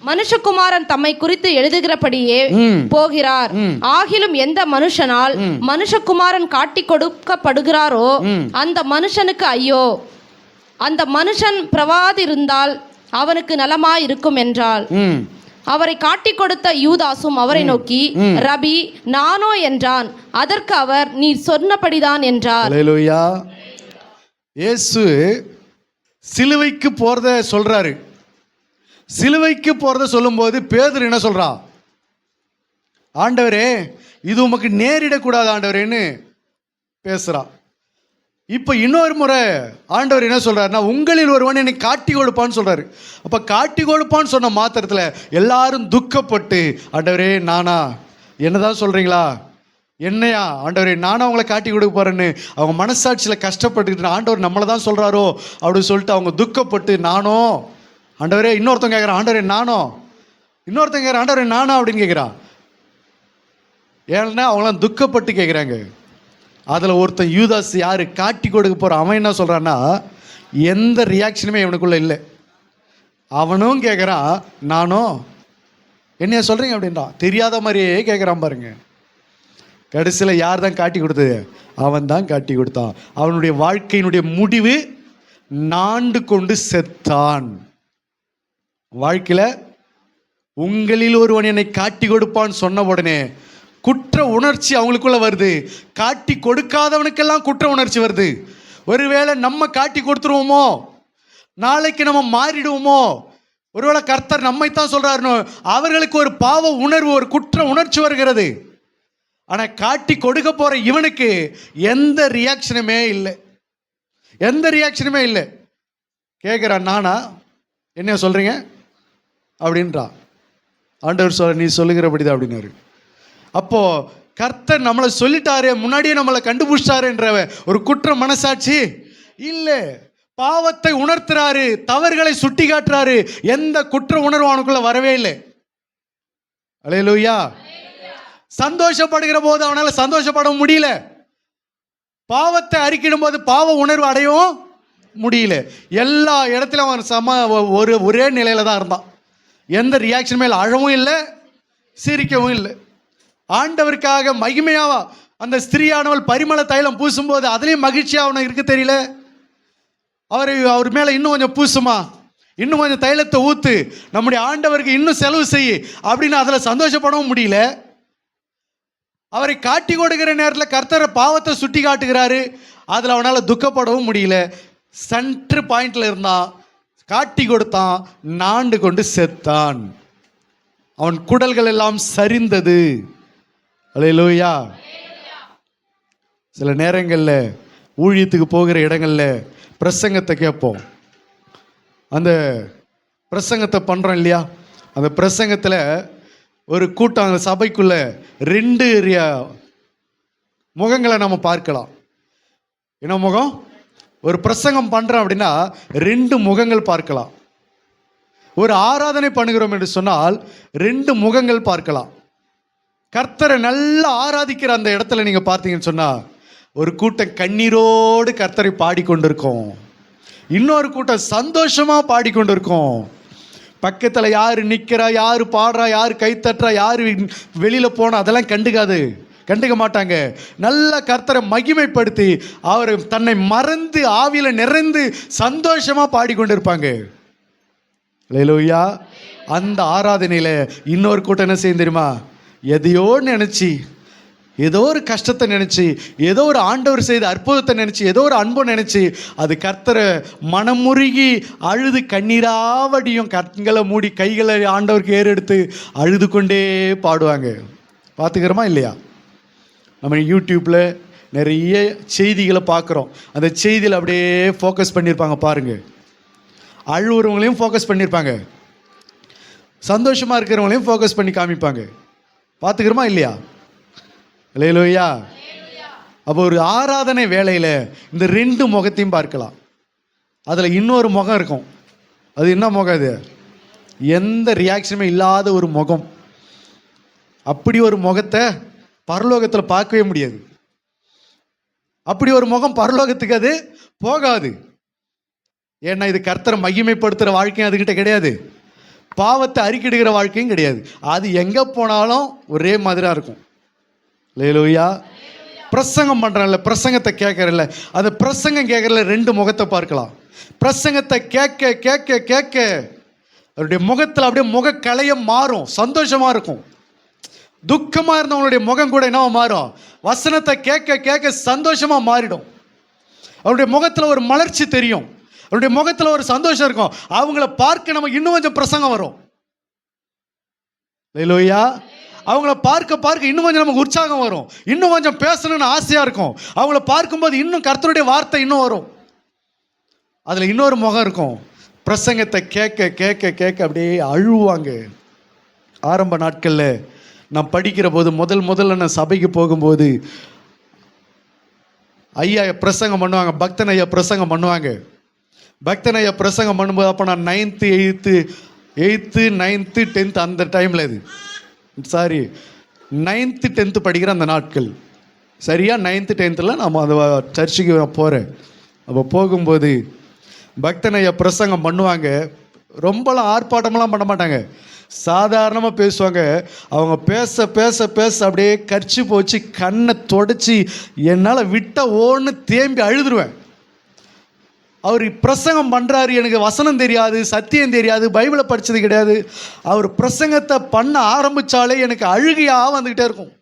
மனுஷகுமாரன் தம்மை குறித்து எழுதுகிறபடியே போகிறார். ஆகிலும் எந்த மனுஷனால் மனுஷகுமாரன் காட்டி கொடுக்கப்படுகிறாரோ அந்த மனுஷனுக்கு ஐயோ, அந்த மனுஷன் பிரவாதிருந்தால் அவனுக்கு நலமாயிருக்கும் என்றாள். அவரை காட்டி கொடுத்த யூதாசும் அவரை நோக்கி, ரபி, நானோ என்றான். அதற்கு அவர், நீ சொன்னபடிதான் என்றார். அல்லேலூயா. இயேசு சிலுவைக்கு போகிறத சொல்கிறாரு. சிலுவைக்கு போகிறத சொல்லும்போது பேதுரு என்ன சொல்கிறான்? ஆண்டவரே, இது உமக்கு நேரிடக்கூடாது ஆண்டவரேன்னு பேசுகிறான். இப்போ இன்னொரு முறை ஆண்டவர் என்ன சொல்கிறாருன்னா, உங்களில் ஒருவன் என்னை காட்டி கொடுப்பான்னு சொல்கிறாரு. அப்போ காட்டி கொடுப்பான்னு சொன்ன மாத்திரத்தில் எல்லாரும் துக்கப்பட்டு, ஆண்டவரே நானா, என்னதான் சொல்கிறீங்களா, என்னையா ஆண்டவரே, நானும் அவங்கள காட்டி கொடுக்க போகிறேன்னு அவங்க மனசாட்சியில் கஷ்டப்பட்டுக்கிட்டு ஆண்டவர் நம்மளை தான் சொல்கிறாரோ அப்படின்னு சொல்லிட்டு அவங்க துக்கப்பட்டு, நானோ ஆண்டவரே, இன்னொருத்தங்க கேட்குறான், ஆண்டவரே நானோ, இன்னொருத்தங்க கேட்குறான், ஆண்டவரே நானோ அப்படின்னு கேட்குறான். ஏன்னா அவங்களாம் துக்கப்பட்டு கேட்குறாங்க. அதில் ஒருத்தன் யூதாஸ், யார் காட்டி கொடுக்க போகிற அவன் என்ன சொல்கிறான்னா, எந்த ரியாக்ஷனுமே இவனுக்குள்ளே இல்லை. அவனும் கேட்குறான், நானும் என்னையா சொல்கிறீங்க அப்படின்றான். தெரியாத மாதிரியே கேட்குறான் பாருங்க. கடைசியில் யார் தான் காட்டி கொடுத்தது? அவன் தான் காட்டி கொடுத்தான். அவனுடைய வாழ்க்கையினுடைய முடிவு நாண்டு கொண்டு செத்தான். வாழ்க்கையில் உங்களில் ஒருவன் என்னை காட்டி கொடுப்பான்னு சொன்ன உடனே குற்ற உணர்ச்சி அவங்களுக்குள்ள வருது. காட்டி கொடுக்காதவனுக்கெல்லாம் குற்ற உணர்ச்சி வருது. ஒருவேளை நம்ம காட்டி கொடுத்துருவோமோ, நாளைக்கு நம்ம மாறிடுவோமோ, ஒருவேளை கர்த்தர் நம்மைத்தான் சொல்றாருன்னு அவர்களுக்கு ஒரு பாவ உணர்வு, ஒரு குற்ற உணர்ச்சி வருகிறது. ஆனால் காட்டி கொடுக்க போற இவனுக்கு எந்த ரியாக்ஷனுமே இல்லை, எந்த ரியாக்ஷனுமே இல்லை. கேட்குறான், நானா, என்ன சொல்றீங்க அப்படின்றான். ஆண்டவர் சொல்ல, நீ சொல்லுகிறபடிதான் அப்படின்னாரு. அப்போ கர்த்தர் நம்மளை சொல்லிட்டாரு, முன்னாடியே நம்மளை கண்டுபிடிச்சாருன்ற ஒரு குற்ற மனசாட்சி இல்லை. பாவத்தை உணர்த்துறாரு, தவறுகளை சுட்டி காட்டுறாரு. எந்த குற்ற உணர்வு அவனுக்குள்ள வரவே இல்லை. அல்லேலூயா. சந்தோஷப்படுகிற போது அவனால் சந்தோஷப்பட முடியல. பாவத்தை அறிக்கிடும் போது பாவ உணர்வு அடையவும் முடியல. எல்லா இடத்திலும் அவன் ஒரே நிலையில தான் இருந்தான். எந்த ரியாக்ஷன் மேல அழவும் இல்லை, சிரிக்கவும் இல்லை. ஆண்டவருக்காக மகிமையாவா அந்த ஸ்திரீயானவள் பரிமள தைலம் பூசும்போது அதுலேயும் மகிழ்ச்சியாக அவனை இருக்க தெரியல. அவர் மேலே இன்னும் கொஞ்சம் பூசுமா, இன்னும் கொஞ்சம் தைலத்தை ஊற்று, நம்முடைய ஆண்டவருக்கு இன்னும் செலவு செய்ய அப்படின்னு அதில் சந்தோஷப்படவும் முடியல. அவரை காட்டி கொடுக்கிற நேரத்தில் கர்த்தரை பாவத்தை சுட்டி காட்டுகிறாரு, அதில் அவனால் துக்கப்படவும் முடியல. சென்ட்ரு பாயிண்டில் இருந்தான், காட்டி கொடுத்தான், நாண்டு கொண்டு செத்தான். அவன் குடல்கள் எல்லாம் சரிந்தது. அல்லேலூயா. சில நேரங்களில் ஊழியத்துக்கு போகிற இடங்களில் பிரசங்கத்தை கேட்போம். அந்த பிரசங்கத்தை பண்ணுறோம் இல்லையா, அந்த பிரசங்கத்தில் ஒரு கூட்டம், அந்த சபைக்குள்ள 2 முகங்களை நம்ம பார்க்கலாம். என்ன முகம்? ஒரு பிரசங்கம் பண்ணுறோம் அப்படின்னா 2 முகங்கள் பார்க்கலாம். ஒரு ஆராதனை பண்ணுகிறோம் என்று சொன்னால் 2 முகங்கள் பார்க்கலாம். கர்த்தரை நல்லா ஆராதிக்கிற அந்த இடத்துல நீங்கள் பார்த்தீங்கன்னு சொன்னால் ஒரு கூட்டம் கண்ணீரோடு கர்த்தரை பாடிக்கொண்டிருக்கோம், இன்னொரு கூட்டம் சந்தோஷமாக பாடிக்கொண்டிருக்கோம். பக்கத்தில் யார் நிற்கிறா, யார் பாடுறா, யார் கைத்தட்டுறா, யார் வெளியில் போனா அதெல்லாம் கண்டுக்க மாட்டாங்க. நல்ல கர்த்தரை மகிமைப்படுத்தி அவர் தன்னை மறந்து ஆவியில் நிறைந்து சந்தோஷமாக பாடிக்கொண்டிருப்பாங்க. அல்லேலூயா. அந்த ஆராதனையில் இன்னொரு கூட்டம் என்ன செய்யும் தெரியுமா? எதையோ நினச்சி, ஏதோ ஒரு கஷ்டத்தை நினச்சி, ஏதோ ஒரு ஆண்டவர் செய்த அற்புதத்தை நினச்சி, ஏதோ ஒரு அன்பை நினச்சி அது கர்த்தரை மனமுருகி அழுது கண்ணீராவடியும் கண்களை மூடி கைகளை ஆண்டவருக்கு ஏறெடுத்து அழுது கொண்டே பாடுவாங்க. பார்த்துக்கிறோமா இல்லையா? நம்ம யூடியூப்பில் நிறைய செய்திகளை பார்க்குறோம். அந்த செய்தியில் அப்படியே ஃபோக்கஸ் பண்ணியிருப்பாங்க பாருங்கள். அழுவுறவங்களையும் ஃபோக்கஸ் பண்ணியிருப்பாங்க, சந்தோஷமாக இருக்கிறவங்களையும் ஃபோக்கஸ் பண்ணி காமிப்பாங்க. பார்த்துக்கிறோமா இல்லையா? அல்லேலூயா. அப்போ ஒரு ஆராதனை வேளையில் இந்த 2 முகத்தையும் பார்க்கலாம். அதில் இன்னொரு முகம் இருக்கும். அது என்ன முகம்? அது எந்த ரியாக்ஷனுமே இல்லாத ஒரு முகம். அப்படி ஒரு முகத்தை பரலோகத்தில் பார்க்கவே முடியாது. அப்படி ஒரு முகம் பரலோகத்துக்கு அது போகாது. ஏன்னா இது கர்த்தரை மகிமைப்படுத்துகிற வாழ்க்கையும் அதுக்கிட்ட கிடையாது, பாவத்தை அறிக்கிடுகிற வாழ்க்கையும் கிடையாது. அது எங்கே போனாலும் ஒரே மாதிரியாக இருக்கும். அல்லேலூயா. பிரசங்கம் பண்ணுறல, பிரசங்கத்தை கேட்கறல, அந்த பிரசங்கம் கேட்கறல 2 முகத்தை பார்க்கலாம். பிரசங்கத்தை கேட்க கேட்க கேட்க அவருடைய முகத்தில் அப்படியே முகக்கலைய மாறும், சந்தோஷமாக இருக்கும். துக்கமாக இருந்தவங்களுடைய முகம் கூட என்ன மாறும்? வசனத்தை கேட்க கேட்க சந்தோஷமாக மாறிடும். அவருடைய முகத்தில் ஒரு மலர்ச்சி தெரியும். அவருடைய முகத்தில் ஒரு சந்தோஷம் இருக்கும். அவங்கள பார்க்க நமக்கு இன்னும் கொஞ்சம் பிரசங்கம் வரும். அல்லேலூயா. அவங்கள பார்க்க பார்க்க இன்னும் கொஞ்சம் நமக்கு உற்சாகம் வரும், இன்னும் கொஞ்சம் பேசணும்னு ஆசையாக இருக்கும். அவங்கள பார்க்கும்போது இன்னும் கர்த்தருடைய வார்த்தை இன்னும் வரும். அதில் இன்னொரு முகம் இருக்கும், பிரசங்கத்தை கேட்க கேட்க கேட்க அப்படியே அழுவாங்க. ஆரம்ப நாட்களில் நான் படிக்கிற போது முதல்ல நான் சபைக்கு போகும்போது ஐயா பிரசங்கம் பண்ணுவாங்க, பக்தன் ஐயா பிரசங்கம் பண்ணுவாங்க. பக்தன் ஐயா பிரசங்கம் பண்ணும்போது அப்போ நான் 9th 8th 9th 10th அந்த டைமில், இது 9th 10th படிக்கிற அந்த நாட்கள், சரியாக 9th 10th நான் அந்த சர்ச்சுக்கு போகிறேன். அப்போ போகும்போது பக்தன் ஐயா பிரசங்கம் பண்ணுவாங்க. ரொம்பலாம் ஆர்ப்பாட்டமெல்லாம் பண்ண மாட்டாங்க, சாதாரணமாக பேசுவாங்க. அவங்க பேச பேச பேச அப்படியே கர்ச்சி போச்சு, கண்ணை தொடச்சி என்னால் விட்ட ஓன்னு தேம்பி அழுதுருவேன். அவர் பிரசங்கம் பண்ணுறாரு, எனக்கு வசனம் தெரியாது, சத்தியம் தெரியாது, பைபிளை படித்தது கிடையாது. அவர் பிரசங்கத்தை பண்ண ஆரம்பித்தாலே எனக்கு அழுகையாக வந்துக்கிட்டே இருக்கும்.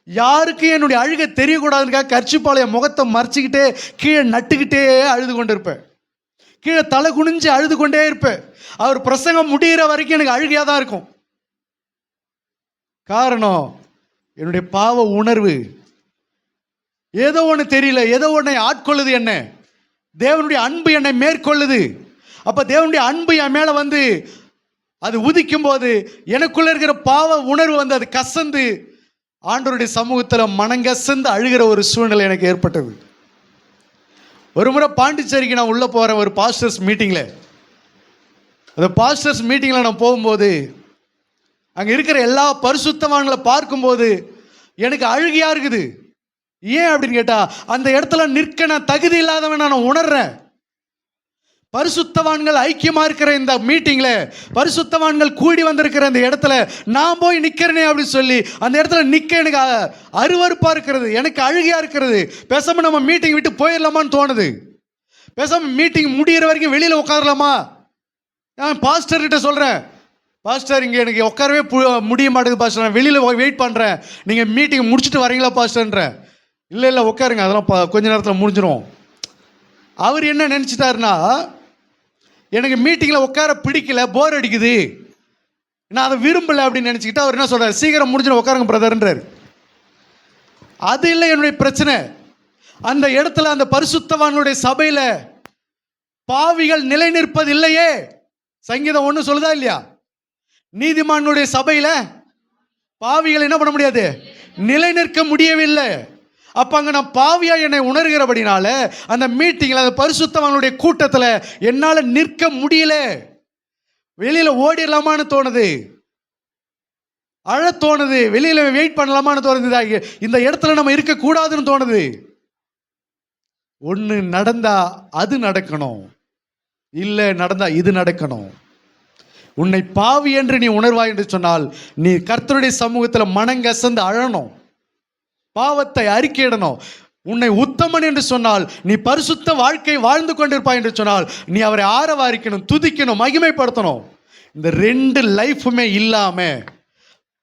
யாருக்கு என்னுடைய அழுகை தெரியக்கூடாதுக்காக கர்ச்சிப்பாளைய முகத்தை மறைச்சிக்கிட்டே கீழே நட்டுக்கிட்டே அழுது கொண்டு இருப்பேன், கீழே தலை குனிஞ்சு அழுது கொண்டே இருப்பேன். அவர் பிரசங்கம் முடிகிற வரைக்கும் எனக்கு அழுகையாக தான் இருக்கும். காரணம் என்னுடைய பாவ உணர்வு. ஏதோ ஒன்று தெரியல, ஏதோ ஒன்றை ஆட்கொள்ளுது, என்ன தேவனுடைய அன்பு என்னை மேற்கொள்ளுது. அப்போ தேவனுடைய அன்பு என் மேலே வந்து அது உதிக்கும் போது எனக்குள்ளே இருக்கிற பாவ உணர்வு வந்து அது கசந்து ஆண்டவருடைய சமூகத்தில் மனங்கசந்து அழுகிற ஒரு சூழ்நிலை எனக்கு ஏற்பட்டது. ஒரு முறை பாண்டிச்சேரிக்கு நான் உள்ளே போகிறேன், ஒரு பாஸ்டர்ஸ் மீட்டிங்கில். அந்த பாஸ்டர்ஸ் மீட்டிங்கில் நான் போகும்போது அங்கே இருக்கிற எல்லா பரிசுத்தவான்களை பார்க்கும்போது எனக்கு அழுகையாக இருக்குது. ஏன் அப்படின்னு கேட்டால், அந்த இடத்துல நிற்க நான் தகுதி இல்லாதவன் நான் உணர்றேன். பரிசுத்தவான்கள் ஐக்கியமாக இருக்கிற இந்த மீட்டிங்கில், பரிசுத்தவான்கள் கூடி வந்திருக்கிற இந்த இடத்துல நான் போய் நிற்கிறேனே அப்படின்னு சொல்லி அந்த இடத்துல நிற்க எனக்கு அருவருப்பாக இருக்கிறது, எனக்கு அழுகையாக இருக்கிறது. பேசாமல் நம்ம மீட்டிங் விட்டு போயிடலாமான்னு தோணுது. பேசாமல் மீட்டிங் முடிகிற வரைக்கும் வெளியில் உட்காரலாமா. நான் பாஸ்டர்கிட்ட சொல்கிறேன், பாஸ்டர் இங்கே எனக்கு உட்காரவே முடிய மாட்டேங்குது பாஸ்டர், நான் வெளியில் வெயிட் பண்ணுறேன், நீங்கள் மீட்டிங் முடிச்சுட்டு வரீங்களா பாஸ்டர்ன்றேன். இல்லை உட்காருங்க, அதெல்லாம் கொஞ்ச நேரத்தில் முடிஞ்சிடும். அவர் என்ன நினச்சிட்டாருன்னா, எனக்கு மீட்டிங்கில் உட்கார பிடிக்கல, போர் அடிக்குது, நான் அதை விரும்பலை அப்படின்னு நினச்சிக்கிட்டு அவர் என்ன சொல்கிறார், சீக்கிரம் முடிஞ்சிடும் உட்காருங்க பிரதர்ன்றார். அது இல்லை என்னுடைய பிரச்சனை. அந்த இடத்துல அந்த பரிசுத்தவான்களுடைய சபையில் பாவிகள் நிலை நிற்பது இல்லையே. சங்கீதம் 1 சொல்லுதா இல்லையா? நீதிமான்களுடைய சபையில் பாவிகள் என்ன பண்ண முடியாது, நிலை நிற்க முடியவில்லை. அப்போ அங்கே நான் பாவியா என்னை உணர்கிறபடினால அந்த மீட்டிங்கில், அந்த பரிசுத்தவான்களுடைய கூட்டத்தில் என்னால் நிற்க முடியல. வெளியில் ஓடிடலாமான்னு தோணுது, அழ தோணுது, வெளியில் வெயிட் பண்ணலாமான்னு தோணுது, இந்த இடத்துல நம்ம இருக்கக்கூடாதுன்னு தோணுது. ஒன்று நடந்தா அது நடக்கணும், இல்லை நடந்தா இது நடக்கணும். உன்னை பாவி என்று நீ உணர்வாய் என்று சொன்னால் நீ கர்த்தருடைய சமூகத்தில் மனங்கசந்து அழணும், பாவத்தை அறிக்கையிடணும். உன்னை உத்தமன் என்று சொன்னால், நீ பரிசுத்த வாழ்க்கை வாழ்ந்து கொண்டிருப்பாய் என்று சொன்னால் நீ அவரை ஆரவாரிக்கணும், துதிக்கணும், மகிமைப்படுத்தணும். இந்த 2 லைஃபுமே இல்லாமல்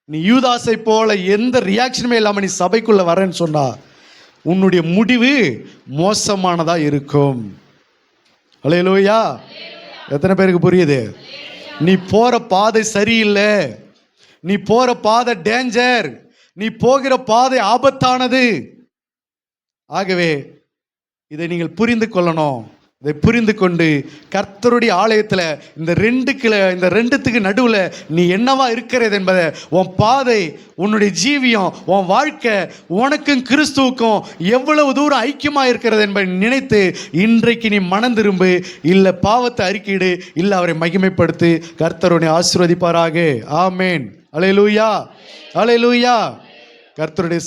நீ யூதாசை போல எந்த ரியாக்ஷனுமே இல்லாமல் நீ சபைக்குள்ளே வரேன்னு சொன்னால் உன்னுடைய முடிவு மோசமானதாக இருக்கும். அல்லேலூயா. எத்தனை பேருக்கு புரியுது? நீ போகிற பாதை சரியில்லை, நீ போகிற பாதை டேஞ்சர், நீ போகிற பாதை ஆபத்தானது. ஆகவே இதை நீங்கள் புரிந்து கொள்ளணும். இதை புரிந்து கொண்டு கர்த்தருடைய ஆலயத்தில் இந்த 2த்துக்கு நடுவில் நீ என்னவா இருக்கிறது என்பதை, உன் பாதை, உன்னுடைய ஜீவியம், உன் வாழ்க்கை உனக்கும் கிறிஸ்துவுக்கும் எவ்வளவு தூரம் ஐக்கியமாக இருக்கிறது என்பதை நினைத்து இன்றைக்கு நீ மனம் திரும்பு, இல்லை பாவத்தை அறிக்கையிடு, இல்லை அவரை மகிமைப்படுத்து. கர்த்தருடைய ஆசீர்வதிப்பாராக. ஆமேன். அல்லேலூயா, அல்லேலூயா. கர்த்தருடைய